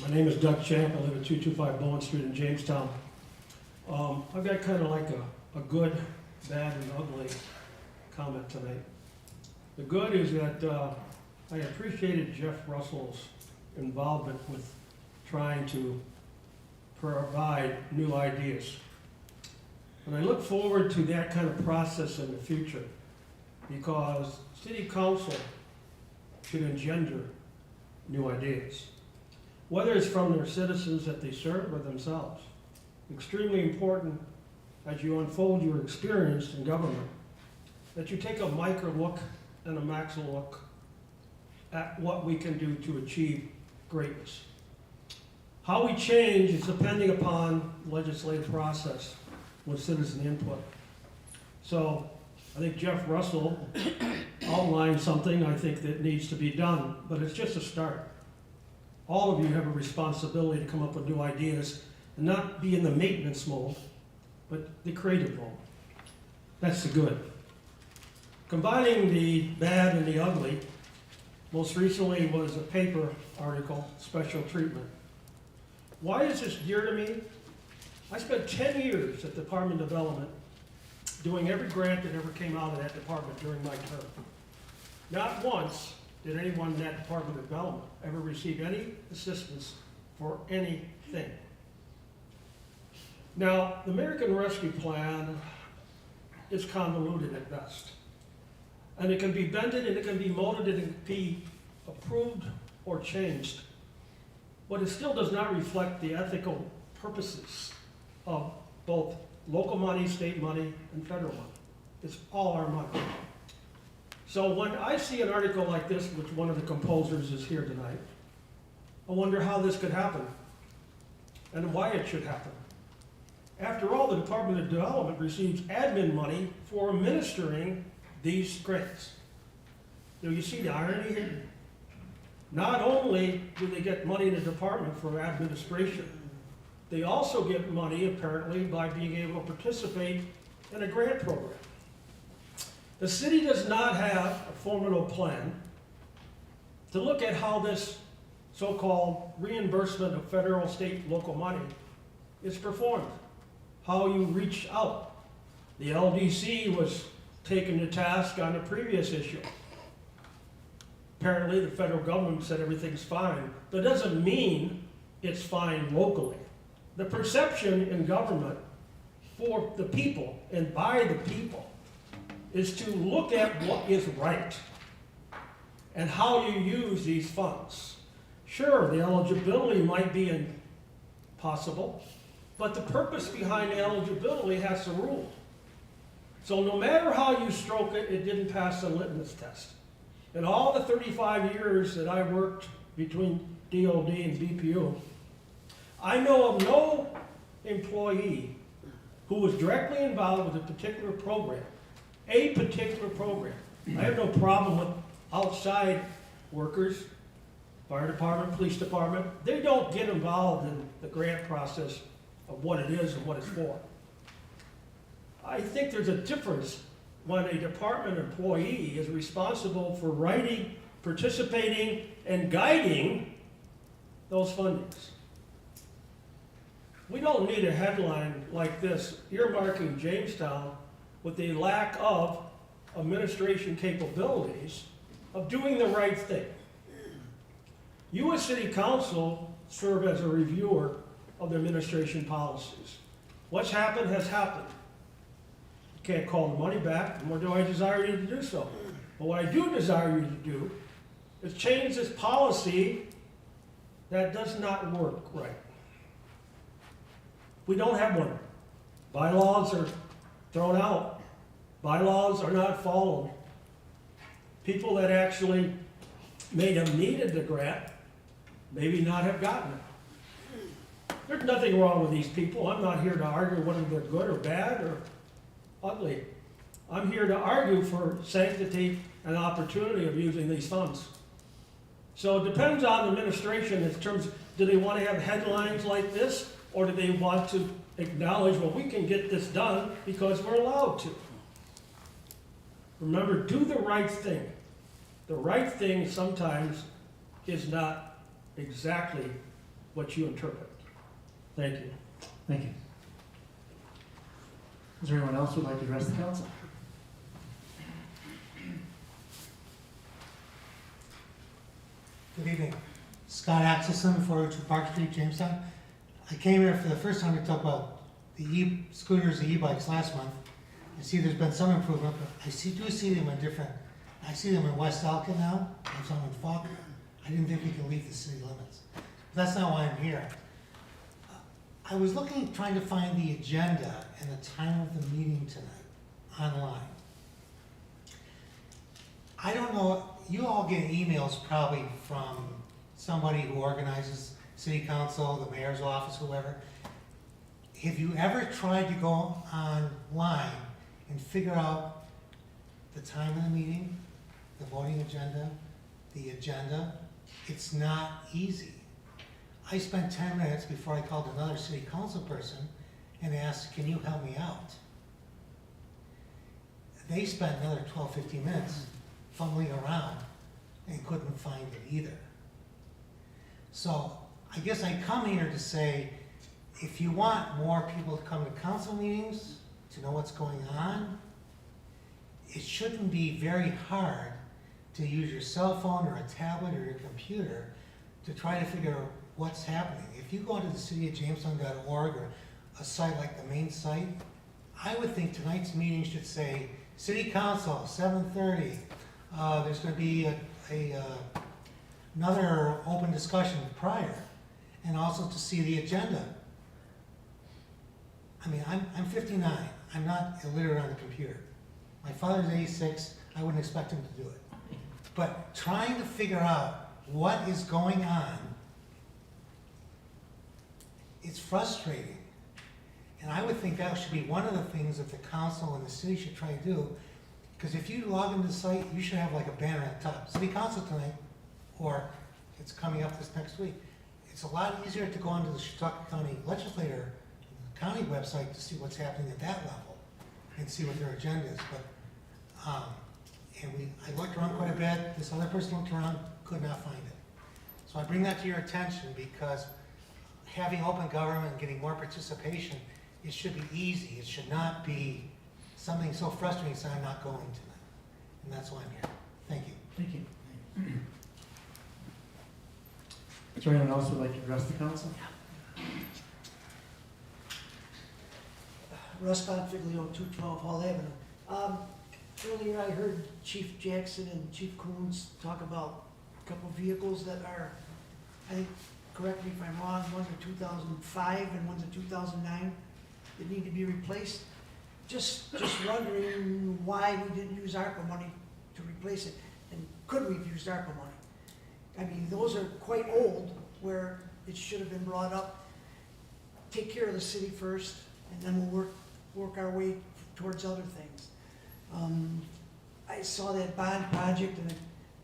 My name is Doug Champ. I live at 225 Bowen Street in Jamestown. I've got kind of like a good, bad, and ugly comment tonight. The good is that I appreciated Jeff Russell's involvement with trying to provide new ideas. And I look forward to that kind of process in the future, because city council should engender new ideas, whether it's from their citizens that they serve or themselves. Extremely important as you unfold your experience in government, that you take a micro look and a maximum look at what we can do to achieve greatness. How we change is depending upon legislative process with citizen input. So I think Jeff Russell outlined something I think that needs to be done, but it's just a start. All of you have a responsibility to come up with new ideas and not be in the maintenance mode, but the creative mode. That's the good. Combining the bad and the ugly, most recently was a paper article, Special Treatment. Why is this dear to me? I spent 10 years at Department of Development doing every grant that ever came out of that department during my term. Not once did anyone in that Department of Development ever receive any assistance for anything. Now, the American Rescue Plan is convoluted at best. And it can be bended and it can be molded and it can be approved or changed. But it still does not reflect the ethical purposes of both local money, state money, and federal money. It's all our money. So when I see an article like this, which one of the composers is here tonight, I wonder how this could happen and why it should happen. After all, the Department of Development receives admin money for administering these grants. Do you see the irony here? Not only do they get money in the department for administration, they also get money apparently by being able to participate in a grant program. The city does not have a formidable plan to look at how this so-called reimbursement of federal, state, local money is performed, how you reach out. The LDC was taken to task on a previous issue. Apparently the federal government said everything's fine. That doesn't mean it's fine locally. The perception in government for the people and by the people is to look at what is right and how you use these funds. Sure, the eligibility might be impossible, but the purpose behind the eligibility has to rule. So no matter how you stroke it, it didn't pass the litmus test. In all the 35 years that I worked between DOD and BPU, I know of no employee who was directly involved with a particular program. I have no problem with outside workers, fire department, police department. They don't get involved in the grant process of what it is and what it's for. I think there's a difference when a department employee is responsible for writing, participating, and guiding those fundings. We don't need a headline like this earmarking Jamestown with the lack of administration capabilities of doing the right thing. You as city council serve as a reviewer of the administration policies. What's happened has happened. You can't call the money back, nor do I desire you to do so. But what I do desire you to do is change this policy that does not work right. We don't have one. Bylaws are thrown out. Bylaws are not followed. People that actually may have needed the grant maybe not have gotten it. There's nothing wrong with these people. I'm not here to argue whether they're good or bad or ugly. I'm here to argue for sanctity and opportunity of using these funds. So it depends on the administration in terms of, do they want to have headlines like this, or do they want to acknowledge, well, we can get this done because we're allowed to. Remember, do the right thing. The right thing sometimes is not exactly what you interpret. Thank you. Thank you. Is there anyone else who would like to address the council? Good evening. Scott Axelson, 402 Park Street, Jamestown. I came here for the first time to talk about the e-scooters, the e-bikes last month. I see there's been some improvement, but I do see them in different, I see them in West Elkin now, I have some in Falk. I didn't think we could leave the city limits. But that's not why I'm here. I was looking, trying to find the agenda and the time of the meeting tonight online. I don't know, you all get emails probably from somebody who organizes city council, the mayor's office, whoever. Have you ever tried to go online and figure out the time of the meeting, the voting agenda, the agenda? It's not easy. I spent 10 minutes before I called another city council person and asked, can you help me out? They spent another 12, 15 minutes fumbling around and couldn't find it either. So I guess I come here to say, if you want more people to come to council meetings, to know what's going on, it shouldn't be very hard to use your cell phone or a tablet or your computer to try to figure out what's happening. If you go to the cityofjamestown.org or a site like the main site, I would think tonight's meeting should say, City Council, 7:30. There's going to be another open discussion prior, and also to see the agenda. I mean, I'm 59. I'm not illiterate on the computer. My father's 86. I wouldn't expect him to do it. But trying to figure out what is going on, it's frustrating. And I would think that should be one of the things that the council and the city should try to do. Because if you log into the site, you should have like a banner at the top. City Council tonight, or it's coming up this next week. It's a lot easier to go onto the Chautauqua County Legislator county website to see what's happening at that level and see what their agenda is. But I looked around quite a bit. This other person looked around, could not find it. So I bring that to your attention because having open government and getting more participation, it should be easy. It should not be something so frustrating, so I'm not going tonight. And that's why I'm here. Thank you. Thank you. Is there anyone else who would like to address the council? Russ Bonfiglio, 212 Hall Avenue. Earlier I heard Chief Jackson and Chief Coons talk about a couple vehicles that are, I think, correct me if I'm wrong, one's a 2005 and one's a 2009 that need to be replaced. Just wondering why we didn't use ARPA money to replace it, and could we have used ARPA money? I mean, those are quite old, where it should have been brought up. Take care of the city first, and then we'll work our way towards other things. I saw that bond project and I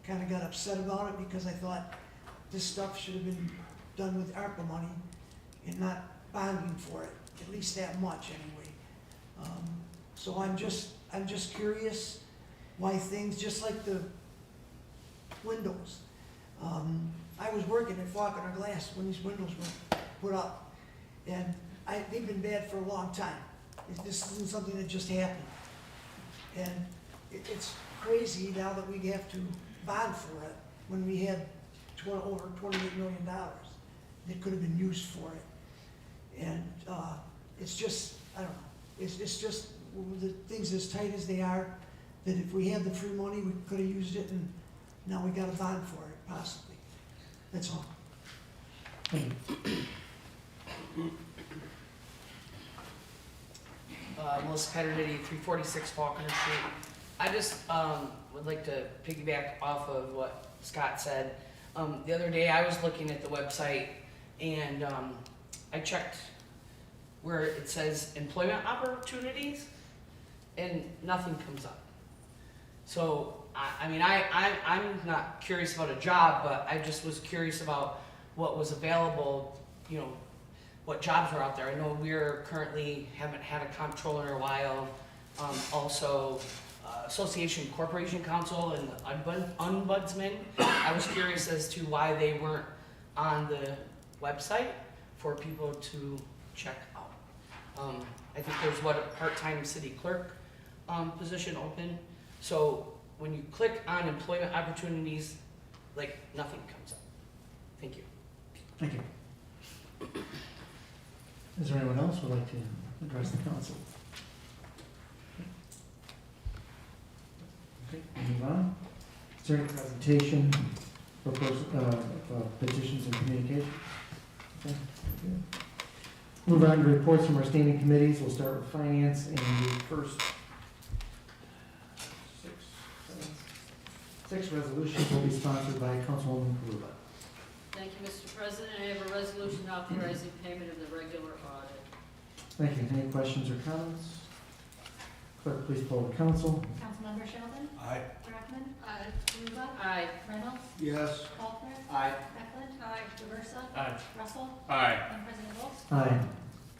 kind of got upset about it because I thought this stuff should have been done with ARPA money and not bonding for it, at least that much anyway. So I'm just curious why things, just like the windows. I was working at Faulkner Glass when these windows were put up, and they've been bad for a long time. This isn't something that just happened. And it's crazy now that we have to bond for it when we had over $28 million that could have been used for it. And it's just, I don't know, it's just the things as tight as they are, that if we had the free money, we could have used it, and now we got a bond for it, possibly. That's all. Melissa Peternity, 346 Faulkner Street. I just would like to piggyback off of what Scott said. The other day I was looking at the website and I checked where it says employment opportunities, and nothing comes up. So, I mean, I'm not curious about a job, but I just was curious about what was available, you know, what jobs were out there. I know we're currently haven't had a comptroller in a while. Also, Association Corporation Council and the Ombudsman. I was curious as to why they weren't on the website for people to check out. I think there's a part-time city clerk position open. So when you click on employment opportunities, like nothing comes up. Thank you. Thank you. Is there anyone else who would like to address the council? Okay, move on. Is there any presentation for petitions and communication? Okay, good. Move on to reports from our standing committees. We'll start with finance, and the first six resolutions will be sponsored by Councilwoman Kaluba. Thank you, Mr. President. I have a resolution authorizing payment of the regular audit. Thank you. Any questions or comments? Clerk, please poll the council. Councilmember Sheldon? Aye. Brackman? Aye. Karuba? Aye. Reynolds? Yes. Faulkner? Aye. Eklund? Aye. DeVersa? Aye. Russell? Aye. And President Holmes? Aye.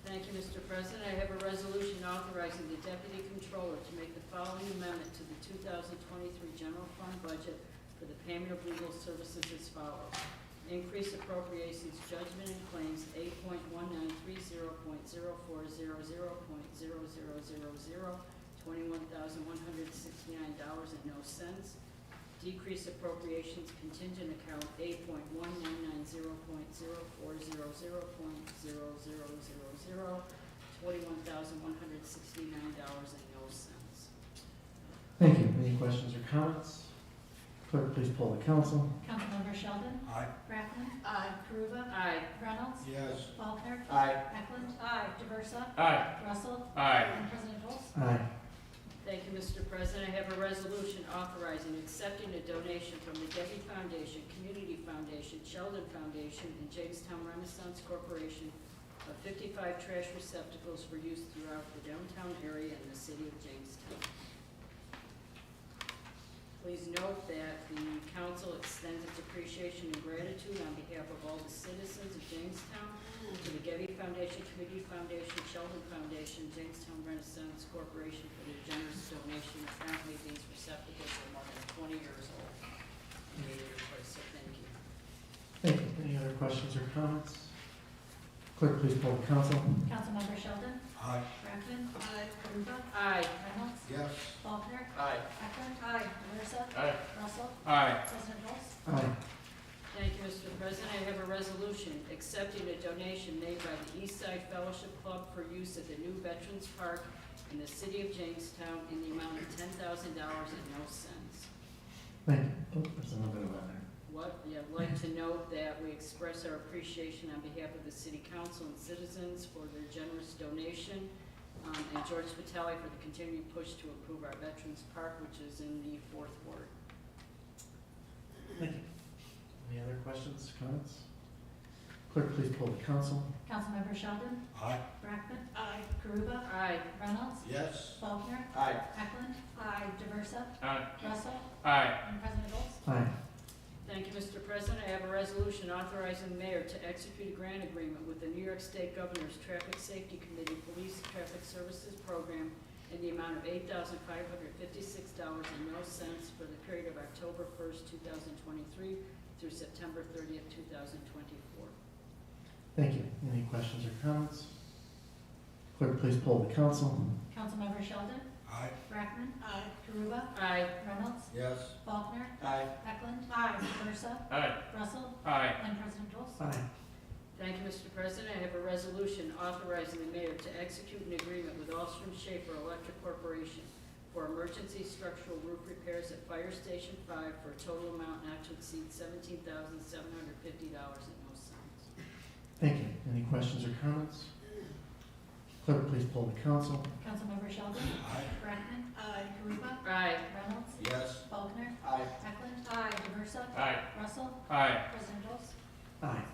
Thank you, Mr. President. I have a resolution authorizing the Deputy Controller to make the following amendment to the 2023 General Fund budget for the payment of legal services as follows. Increase appropriations, judgment and claims 8.1930.0400.00000, $21,169.00. Decrease appropriations contingent account 8.1990400.00000, $21,169.00. Thank you. Any questions or comments? Clerk, please poll the council. Councilmember Sheldon? Aye. Brackman? Aye. Karuba? Aye. Reynolds? Yes. Faulkner? Aye. Eklund? Aye. DeVersa? Aye. Russell? Aye. And President Holmes? Aye. Thank you, Mr. President. I have a resolution authorizing accepting a donation from the Debbie Foundation, Community Foundation, Sheldon Foundation, and Jamestown Renaissance Corporation of 55 trash receptacles for use throughout the downtown area and the city of Jamestown. Please note that the council extends its appreciation and gratitude on behalf of all the citizens of Jamestown to the Debbie Foundation, Community Foundation, Sheldon Foundation, Jamestown Renaissance Corporation for their generous donation. Apparently these receptacles are more than 20 years old. So thank you. Thank you. Any other questions or comments? Clerk, please poll the council. Councilmember Sheldon? Aye. Brackman? Aye. Karuba? Aye. Reynolds? Yes. Faulkner? Aye. Eklund? Aye. DeVersa? Aye. Russell? Aye. President Holmes? Aye. Thank you, Mr. President. I have a resolution accepting a donation made by the East Side Fellowship Club for use at the new Veterans Park in the city of Jamestown in the amount of $10,000.00. Thank you. Oh, there's a little bit of that there. Yeah, I'd like to note that we express our appreciation on behalf of the city council and citizens for their generous donation, and George Vitale for the continued push to improve our Veterans Park, which is in the 4th Ward. Thank you. Any other questions, comments? Clerk, please poll the council. Councilmember Sheldon? Aye. Brackman? Aye. Karuba? Aye. Reynolds? Yes. Faulkner? Aye. Eklund? Aye. DeVersa? Aye. Russell? Aye. And President Holmes? Aye. Thank you, Mr. President. I have a resolution authorizing the mayor to execute a grant agreement with the New York State Governor's Traffic Safety Committee Police Traffic Services Program in the amount of $8,556.00 for the period of October 1st, 2023 through September 30th, 2024. Thank you. Any questions or comments? Clerk, please poll the council. Councilmember Sheldon? Aye. Brackman? Aye. Karuba? Aye. Reynolds? Yes. Faulkner? Aye. Eklund? Aye. DeVersa? Aye. Russell? Aye. And President Holmes? Aye. Thank you, Mr. President. I have a resolution authorizing the mayor to execute an agreement with Alstrom Schaefer Electric Corporation for emergency structural roof repairs at Fire Station 5 for a total amount not to exceed $17,750.00. Thank you. Any questions or comments? Clerk, please poll the council. Councilmember Sheldon? Aye. Brackman? Aye. Karuba? Aye. Reynolds? Yes. Faulkner? Aye. Eklund? Aye. DeVersa? Aye. Russell? Aye. President Holmes? Aye.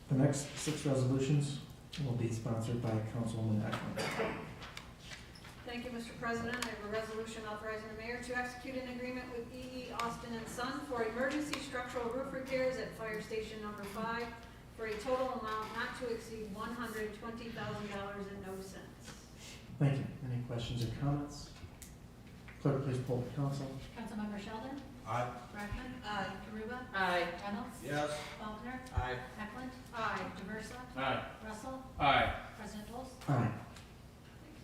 The next 6 resolutions will be sponsored by Councilwoman Eklund. Thank you, Mr. President. I have a resolution authorizing the mayor to execute an agreement with E.E. Austin and Son for emergency structural roof repairs at Fire Station Number 5 for a total amount not to exceed $120,000 and no cents. Thank you. Any questions or comments? Clerk, please poll the council. Councilmember Sheldon? Aye. Brackman? Aye. Karuba? Aye. Reynolds? Yes. Faulkner? Aye. Eklund? Aye. Diversa? Aye. Russell? Aye. President Bowles? Aye.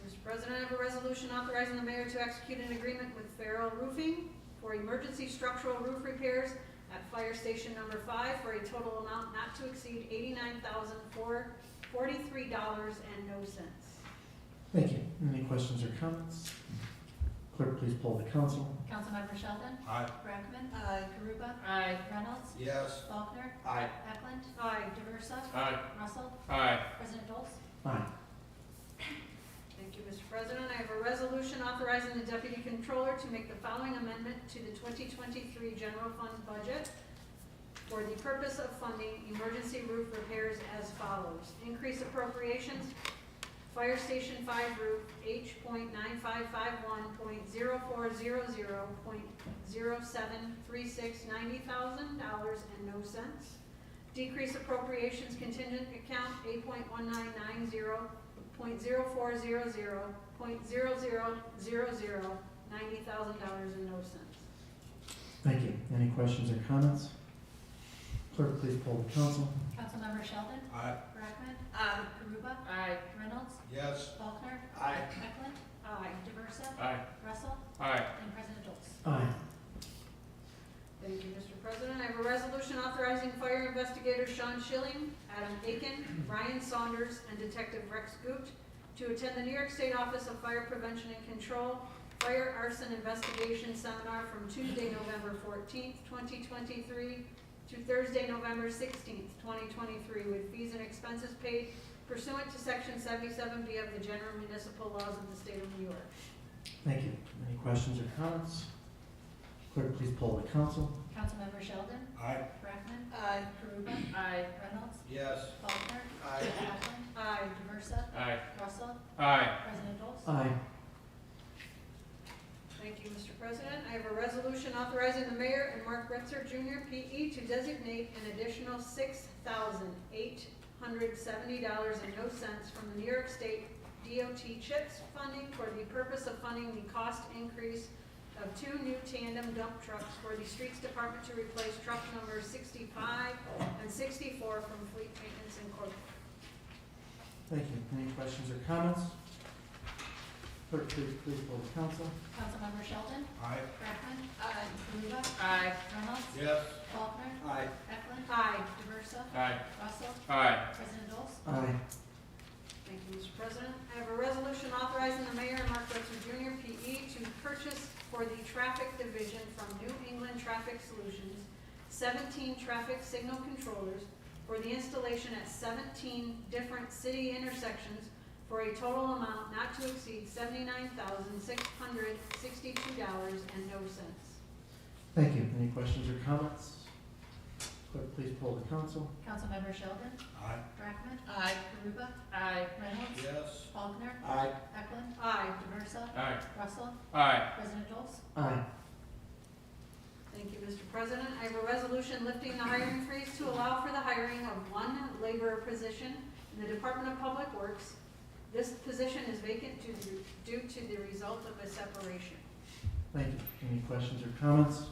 Mr. President, I have a resolution authorizing the mayor to execute an agreement with Farrell Roofing for emergency structural roof repairs at Fire Station Number 5 for a total amount not to exceed $89,443 and no cents. Thank you. Any questions or comments? Clerk, please poll the council. Councilmember Sheldon? Aye. Brackman? Aye. Karuba? Aye. Reynolds? Yes. Faulkner? Aye. Eklund? Aye. Diversa? Aye. Russell? Aye. President Bowles? Aye. Thank you, Mr. President. I have a resolution authorizing the deputy controller to make the following amendment to the 2023 general fund budget for the purpose of funding emergency roof repairs as follows. Increase appropriations, Fire Station 5 roof, H.9551.0400.0736 $90,000 and no cents. Decrease appropriations contingent account A.1990.0400.0000 $90,000 and no cents. Thank you. Any questions or comments? Clerk, please poll the council. Councilmember Sheldon? Aye. Brackman? Aye. Karuba? Aye. Reynolds? Yes. Faulkner? Aye. Eklund? Aye. Diversa? Aye. Russell? Aye. And President Bowles? Aye. Thank you, Mr. President. I have a resolution authorizing fire investigator Sean Schilling, Adam Aiken, Ryan Saunders, and Detective Rex Goot to attend the New York State Office of Fire Prevention and Control Fire Arson Investigation Seminar from Tuesday, November 14th, 2023 to Thursday, November 16th, 2023, with fees and expenses paid pursuant to Section 77B of the General Municipal Laws of the State of New York. Thank you. Any questions or comments? Clerk, please poll the council. Councilmember Sheldon? Aye. Brackman? Aye. Karuba? Aye. Reynolds? Yes. Faulkner? Aye. Eklund? Aye. Diversa? Aye. Russell? Aye. President Bowles? Aye. Thank you, Mr. President. I have a resolution authorizing the mayor and Mark Retzer Jr., P.E., to designate an additional $6,870 and no cents from the New York State DOT CHIPS funding for the purpose of funding the cost increase of 2 new tandem dump trucks for the Streets Department to replace truck numbers 65 and 64 from Fleet Maintenance Incorporated. Thank you. Any questions or comments? Clerk, please poll the council. Councilmember Sheldon? Aye. Brackman? Aye. Karuba? Aye. Reynolds? Yes. Faulkner? Aye. Eklund? Aye. Diversa? Aye. Russell? Aye. President Bowles? Aye. Thank you, Mr. President. I have a resolution authorizing the mayor and Mark Retzer Jr., P.E., to purchase for the traffic division from New England Traffic Solutions 17 traffic signal controllers for the installation at 17 different city intersections for a total amount not to exceed $79,662 and no cents. Thank you. Any questions or comments? Clerk, please poll the council. Councilmember Sheldon? Aye. Brackman? Aye. Karuba? Aye. Reynolds? Yes. Faulkner? Aye. Eklund? Aye. Diversa? Aye. Russell? Aye. President Bowles? Aye. Thank you, Mr. President. I have a resolution lifting the hiring freeze to allow for the hiring of 1 laborer position in the Department of Public Works. This position is vacant due to the result of a separation. Thank you. Any questions or comments?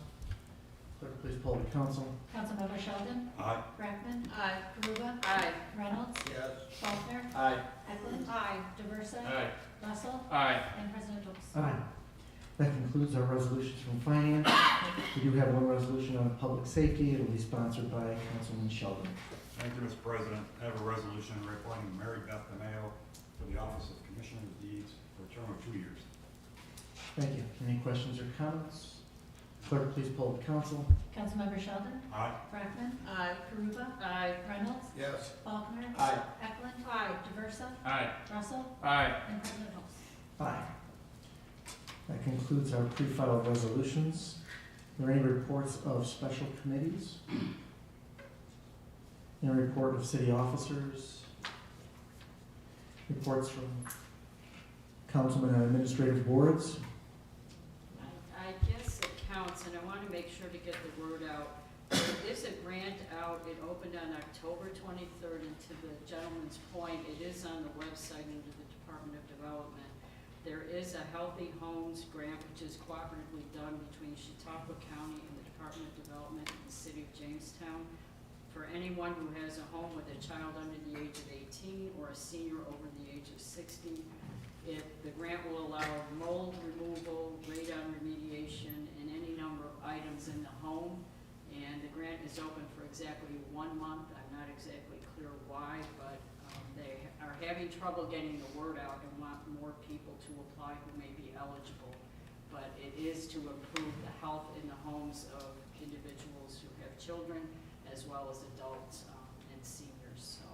Clerk, please poll the council. Councilmember Sheldon? Aye. Brackman? Aye. Karuba? Aye. Reynolds? Yes. Faulkner? Aye. Eklund? Aye. Diversa? Aye. Russell? Aye. And President Bowles? Aye. That concludes our resolutions from finance. We do have one resolution on public safety. It'll be sponsored by Councilman Sheldon. Thank you, Mr. President. I have a resolution reappointing Mary Beth DeMayo to the Office of Commissioner of Deeds for a term of 2 years. Thank you. Any questions or comments? Clerk, please poll the council. Councilmember Sheldon? Aye. Brackman? Aye. Karuba? Aye. Reynolds? Yes. Faulkner? Aye. Eklund? Aye. Diversa? Aye. Russell? Aye. And President Bowles? Aye. That concludes our pre-filed resolutions. Are there any reports of special committees? Any report of city officers? Reports from councilmen on administrative boards. I guess it counts, and I want to make sure to get the word out. There is a grant out, it opened on October 23rd, and to the gentleman's point, it is on the website under the Department of Development. There is a Healthy Homes grant, which is cooperatively done between Chautauqua County and the Department of Development in the city of Jamestown. For anyone who has a home with a child under the age of 18 or a senior over the age of 60, the grant will allow mold removal, radon remediation, and any number of items in the home. And the grant is open for exactly 1 month. I'm not exactly clear why, but they are having trouble getting the word out and want more people to apply who may be eligible. But it is to improve the health in the homes of individuals who have children as well as adults and seniors. So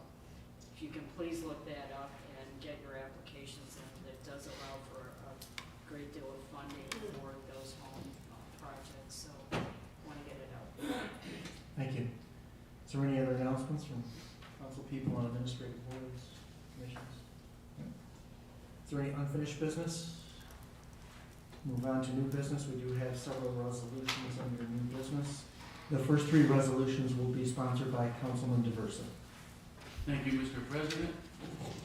if you can please look that up and get your applications in. It does allow for a great deal of funding for those home projects. So want to get it out. Thank you. Is there any other announcements from council people on administrative boards, commissions? Is there any unfinished business? Move on to new business. We do have several resolutions under new business. The first 3 resolutions will be sponsored by Councilman DeVersa. Thank you, Mr. President.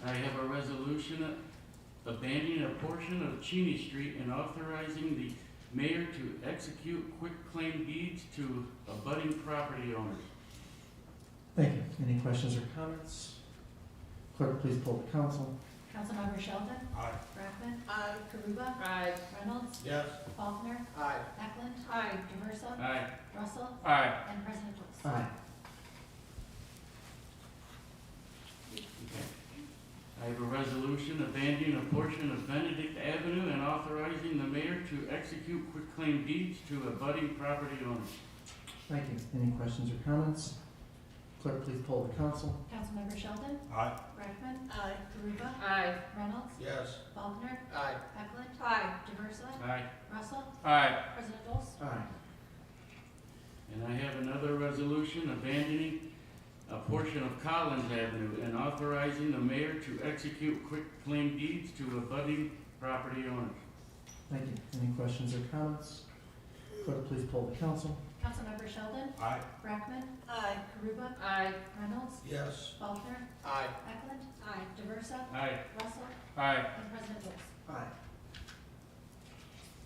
I have a resolution abandoning a portion of Cheney Street and authorizing the mayor to execute quitclaim deeds to abutting property owners. Thank you. Any questions or comments? Clerk, please poll the council. Councilmember Sheldon. Aye. Brackman. Aye. Karuba. Aye. Reynolds. Yes. Faulkner. Aye. Eklund. Aye. DeVersa. Aye. Russell. Aye. And President Jones. Aye. I have a resolution abandoning a portion of Benedict Avenue and authorizing the mayor to execute quitclaim deeds to abutting property owners. Thank you. Any questions or comments? Clerk, please poll the council. Councilmember Sheldon. Aye. Brackman. Aye. Karuba. Aye. Reynolds. Yes. Faulkner. Aye. Eklund. Aye. DeVersa. Aye. Russell. Aye. President Jones. Aye. And I have another resolution abandoning a portion of Collins Avenue and authorizing the mayor to execute quitclaim deeds to abutting property owners. Thank you. Any questions or comments? Clerk, please poll the council. Councilmember Sheldon. Aye. Brackman. Aye. Karuba. Aye. Reynolds. Yes. Faulkner. Aye. Eklund. Aye. DeVersa. Aye. Russell. Aye. And President Jones. Aye.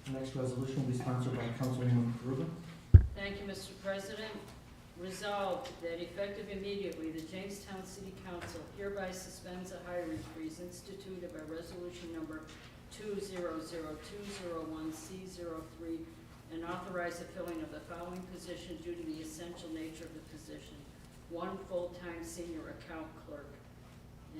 The next resolution will be sponsored by Councilwoman Karuba. Thank you, Mr. President. Resolved that effective immediately, the Jamestown City Council hereby suspends a hiring freeze instituted by resolution number 200201C03 and authorize the filling of the following position due to the essential nature of the position. 1 full-time senior account clerk.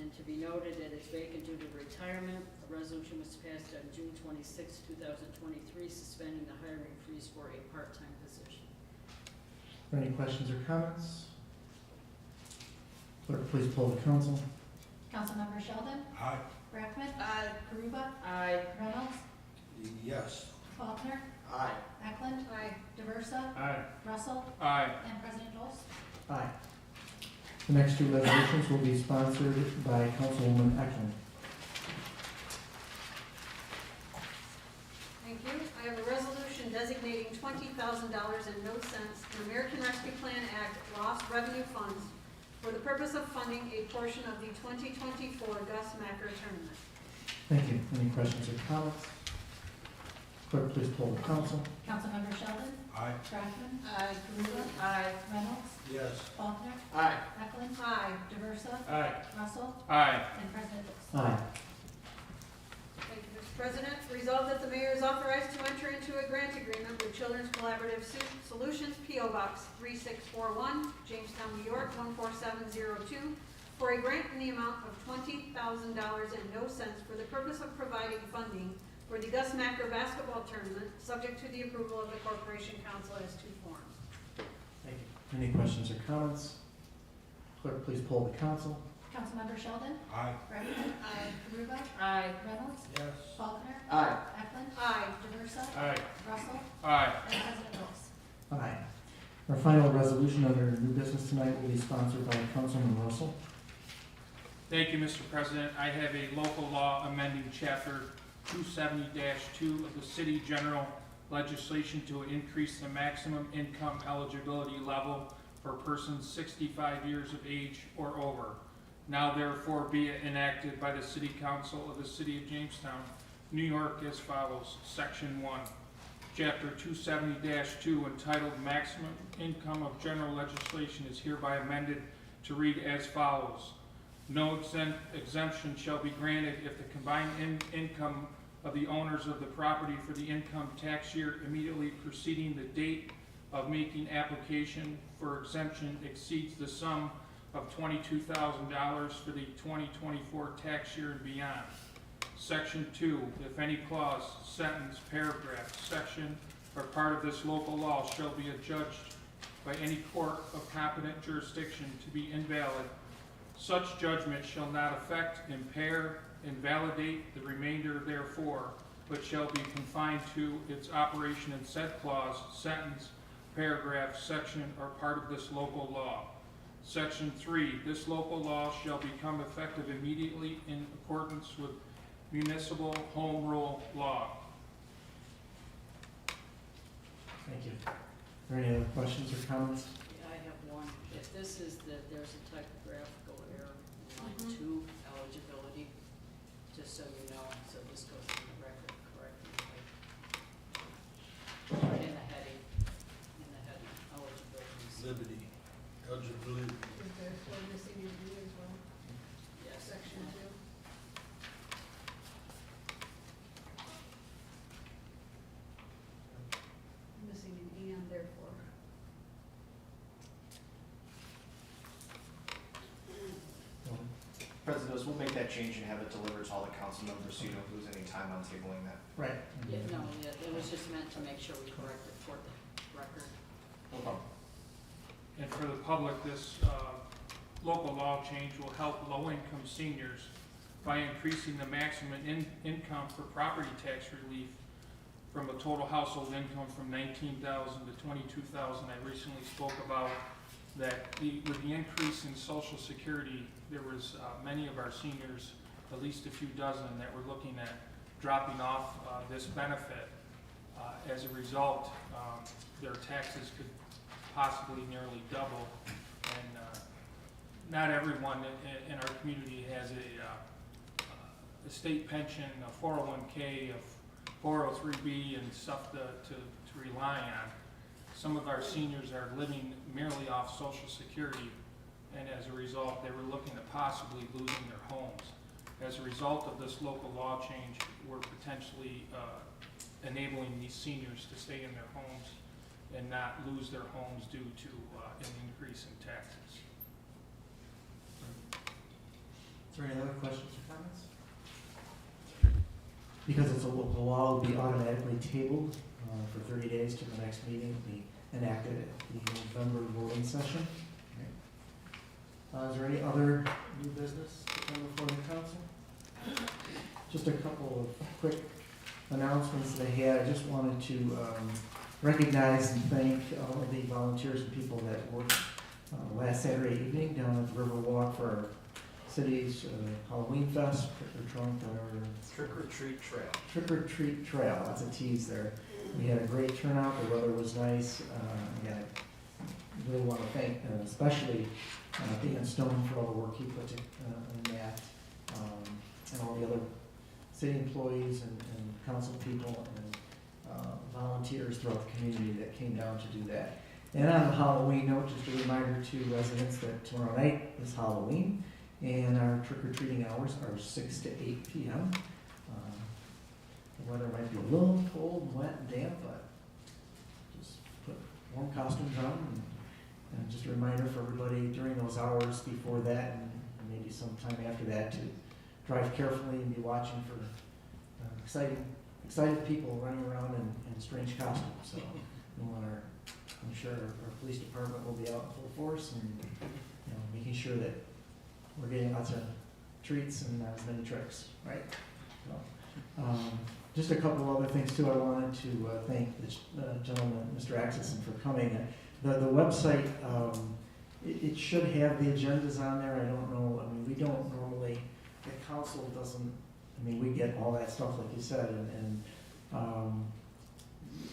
And to be noted that it's vacant due to retirement. A resolution was passed on June 26, 2023, suspending the hiring freeze for a part-time position. Any questions or comments? Clerk, please poll the council. Councilmember Sheldon. Aye. Brackman. Aye. Karuba. Aye. Reynolds. Yes. Faulkner. Aye. Eklund. Aye. DeVersa. Aye. Russell. Aye. And President Jones. Aye. The next 2 resolutions will be sponsored by Councilwoman Eklund. Thank you. I have a resolution designating $20,000 and no cents in American Rescue Plan Act lost revenue funds for the purpose of funding a portion of the 2024 Gus Macker tournament. Thank you. Any questions or comments? Clerk, please poll the council. Councilmember Sheldon. Aye. Brackman. Aye. Karuba. Aye. Reynolds. Yes. Faulkner. Aye. Eklund. Aye. DeVersa. Aye. Russell. Aye. And President Jones. Aye. Thank you, Mr. President. Resolved that the mayor is authorized to enter into a grant agreement with Children's Collaborative Solutions, P.O. Box 3641, Jamestown, New York 14702, for a grant in the amount of $20,000 and no cents for the purpose of providing funding for the Gus Macker basketball tournament, subject to the approval of the Corporation Council as to form. Thank you. Any questions or comments? Clerk, please poll the council. Councilmember Sheldon. Aye. Brackman. Aye. Karuba. Aye. Reynolds. Yes. Faulkner. Aye. Eklund. Aye. DeVersa. Aye. Russell. Aye. And President Jones. Aye. Our final resolution under new business tonight will be sponsored by Councilman Russell. Thank you, Mr. President. I have a local law amending Chapter 270-2 of the city general legislation to increase the maximum income eligibility level for persons 65 years of age or over. Now therefore be it enacted by the City Council of the City of Jamestown, New York as follows. Section 1, Chapter 270-2 entitled Maximum Income of General Legislation is hereby amended to read as follows. No exemption shall be granted if the combined income of the owners of the property for the income tax year immediately preceding the date of making application for exemption exceeds the sum of $22,000 for the 2024 tax year and beyond. Section 2, if any clause, sentence, paragraph, section, or part of this local law shall be adjudged by any court of competent jurisdiction to be invalid, such judgment shall not affect, impair, invalidate the remainder therefore, but shall be confined to its operation in said clause, sentence, paragraph, section, or part of this local law. Section 3, this local law shall become effective immediately in accordance with municipal home rule law. Thank you. Are there any other questions or comments? Yeah, I have one. If this is that there's a typographical error in line 2, eligibility, just so you know, so this goes in the record correctly. Right in the heading, eligibility. Liberty, eligibility. Is there for missing in B as well? Yes. Section 2. Missing an and therefore. President, we'll make that change and have it delivered to all the council members so you don't lose any time on tabling that. Right. Yeah, no, yeah, it was just meant to make sure we correct it for the record. No problem. And for the public, this local law change will help low-income seniors by increasing the maximum income for property tax relief from a total household income from $19,000 to $22,000. I recently spoke about that with the increase in Social Security, there was many of our seniors, at least a few dozen, that were looking at dropping off this benefit. As a result, their taxes could possibly nearly double, and not everyone in our community has a state pension, a 401k, a 403b, and stuff to rely on. Some of our seniors are living merely off Social Security, and as a result, they were looking at possibly losing their homes. As a result of this local law change, we're potentially enabling these seniors to stay in their homes and not lose their homes due to an increase in taxes. Is there any other questions or comments? Because it's a local law, it will be automatically tabled for 30 days to the next meeting, will be enacted at the November voting session. Is there any other new business to come before the council? Just a couple of quick announcements that I had. I just wanted to recognize and thank all of the volunteers and people that worked last Saturday evening down at the Riverwalk for our city's Halloween Fest, Trick or Treat Trail. Trick or Treat Trail, that's a tease there. We had a great turnout, the weather was nice. Yeah, I really want to thank especially Dan Stone for all the work he put in that, and all the other city employees and council people and volunteers throughout the community that came down to do that. And on the Halloween note, just a reminder to residents that tomorrow night is Halloween, and our trick-or-treating hours are 6 to 8 p.m. The weather might be a little cold and wet and damp, but just put warm costumes on, and just a reminder for everybody during those hours before that and maybe sometime after that to drive carefully and be watching for excited people running around in strange costumes. So I'm sure our police department will be out in full force and making sure that we're getting lots of treats and not as many tricks, right? So, just a couple other things too. I wanted to thank the gentleman, Mr. Axelson, for coming. The website, it should have the agendas on there. I don't know. I mean, we don't normally, the council doesn't I mean, we get all that stuff, like you said, and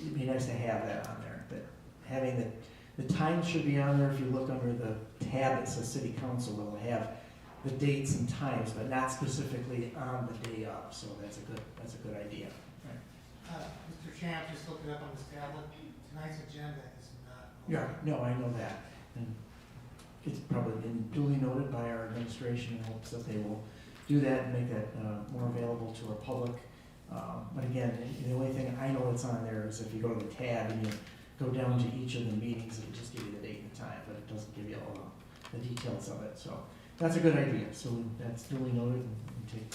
it'd be nice to have that on there, but having the time should be on there. If you look under the tab that says city council, it'll have the dates and times, but not specifically on the day of, so that's a good idea, right? Mr. Champ, just looking up on this tablet, tonight's agenda is not. Yeah, no, I know that, and it's probably been duly noted by our administration in hopes that they will do that and make that more available to our public. But again, the only thing I know that's on there is if you go to the tab and you go down to each of the meetings, it'll just give you the date and time, but it doesn't give you all the details of it, so that's a good idea, so that's duly noted and take.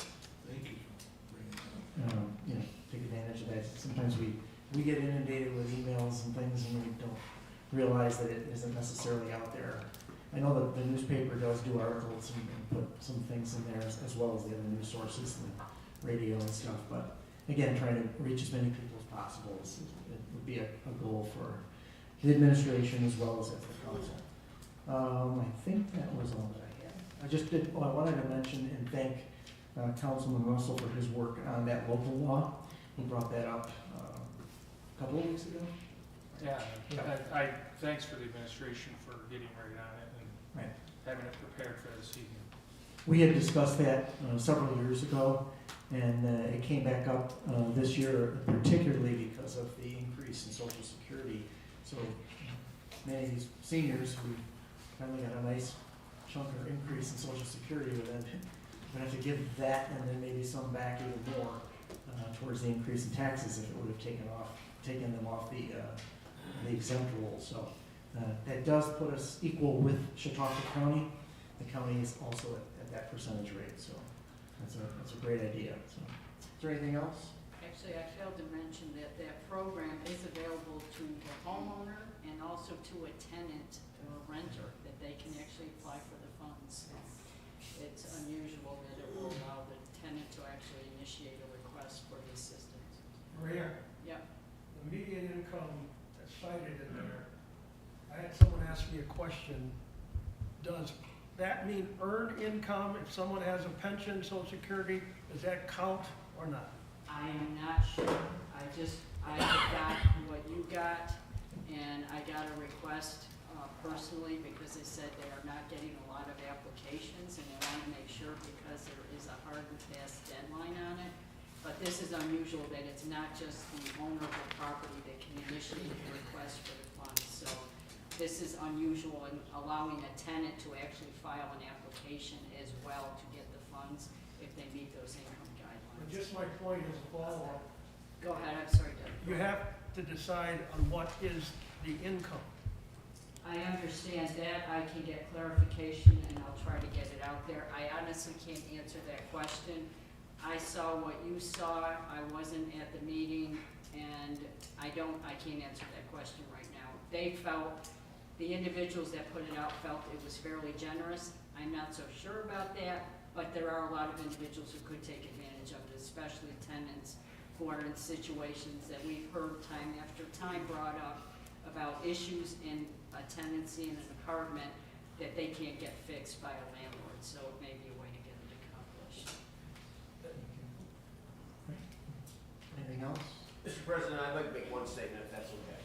Thank you for bringing that up. You know, take advantage of that. Sometimes we get inundated with emails and things and we don't realize that it isn't necessarily out there. I know that the newspaper does do articles and put some things in there as well as the other news sources and radio and stuff, but again, trying to reach as many people as possible it would be a goal for the administration as well as the council. I think that was all that I had. I wanted to mention and thank Councilman Russell for his work on that local law. He brought that up a couple of weeks ago. Yeah, I thanks for the administration for getting right on it and Right. having it prepared for this evening. We had discussed that several years ago, and it came back up this year, particularly because of the increase in Social Security. So many of these seniors who finally got a nice chunk of increase in Social Security would then have to give that and then maybe some back even more towards the increase in taxes if it would have taken them off the exempt rule. So that does put us equal with Chautauqua County. The county is also at that percentage rate, so that's a great idea. So, is there anything else? Actually, I failed to mention that that program is available to the homeowner and also to a tenant or a renter, that they can actually apply for the funds. It's unusual that it will allow the tenant to actually initiate a request for the assistance. Maria, Yep. the median income that's cited in there, I had someone ask me a question. Does that mean earned income? If someone has a pension, Social Security, does that count or not? I am not sure. I got what you got, and I got a request personally because they said they are not getting a lot of applications, and they want to make sure because there is a hard and fast deadline on it. But this is unusual that it's not just the owner of the property that can initiate the request for the funds. So this is unusual in allowing a tenant to actually file an application as well to get the funds if they meet those income guidelines. But just my point is a follow-up. Go ahead, I'm sorry, Doug. You have to decide on what is the income. I understand that. I can get clarification and I'll try to get it out there. I honestly can't answer that question. I saw what you saw. I wasn't at the meeting and I can't answer that question right now. They felt, the individuals that put it out felt it was fairly generous. I'm not so sure about that, but there are a lot of individuals who could take advantage of it, especially tenants who are in situations that we've heard time after time brought up about issues in a tenancy in an apartment that they can't get fixed by a landlord, so it may be a way to get it accomplished. Anything else? Mr. President, I'd like to make one statement if that's okay.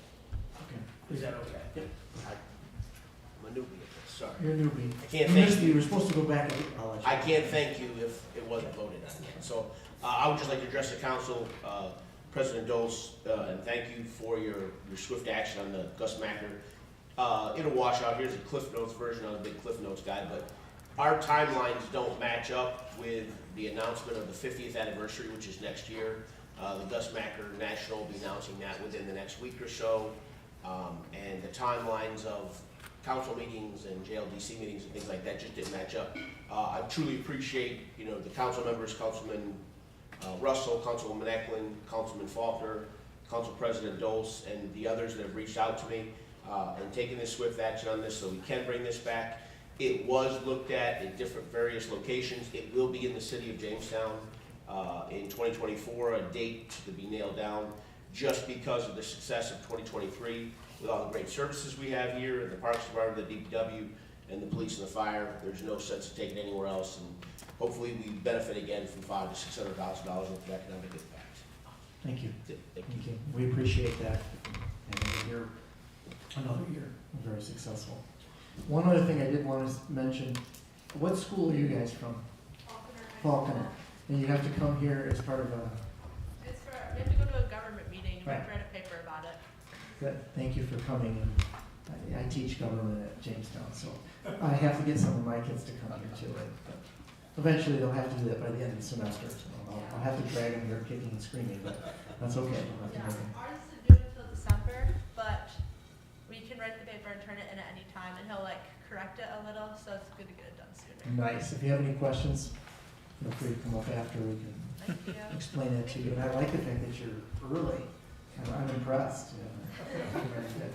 Okay. Is that okay? Yep. I'm a newbie at this, sorry. You're a newbie. I can't You thank missed it. You were supposed to go back and I'll let you. I can't thank you if it wasn't voted on yet. So I would just like to address the council, President Dose, and thank you for your swift action on the Gus Macker. It'll wash out. Here's a Cliff Notes version. I'm a big Cliff Notes guy, but our timelines don't match up with the announcement of the 50th anniversary, which is next year. The Gus Macker National will be announcing that within the next week or so. And the timelines of council meetings and JLDC meetings and things like that just didn't match up. I truly appreciate, the council members, Councilman Russell, Councilwoman Eklund, Councilman Faulkner, Council President Dose, and the others that have reached out to me and taken this swift action on this so we can bring this back. It was looked at in different various locations. It will be in the city of Jamestown in 2024, a date to be nailed down just because of the success of 2023 with all the great services we have here in the Parks Department, the DPW, and the police and the fire. There's no sense of taking it anywhere else. And hopefully we benefit again from $500,000 to $600,000 worth of economic impact. Thank you. Thank you. Thank you. We appreciate that. And we're another year, very successful. One other thing I did want to mention, what school are you guys from? Falconer. And you have to come here as part of a... It's for, we have to go to a government meeting and we have to Right. write a paper about it. Good. Thank you for coming. I teach government at Jamestown, so I have to get some of my kids to come here too. But eventually they'll have to do that by the end of the semester. So I'll have to drag them here kicking and screaming, but that's okay. I'll have to Yeah, make them. ours isn't due until December, but we can write the paper and turn it in at any time and he'll like correct it a little, so it's good to get it done sooner. Nice. If you have any questions, feel free to come up after. We can Thank you. explain it to you. And I like the fact that you're early. I'm impressed. Very good.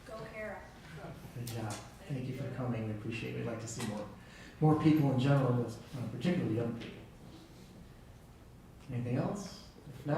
Go Kara. Good job. Thank you for coming. We appreciate it. We'd like to see more people in general, particularly young people. Anything else?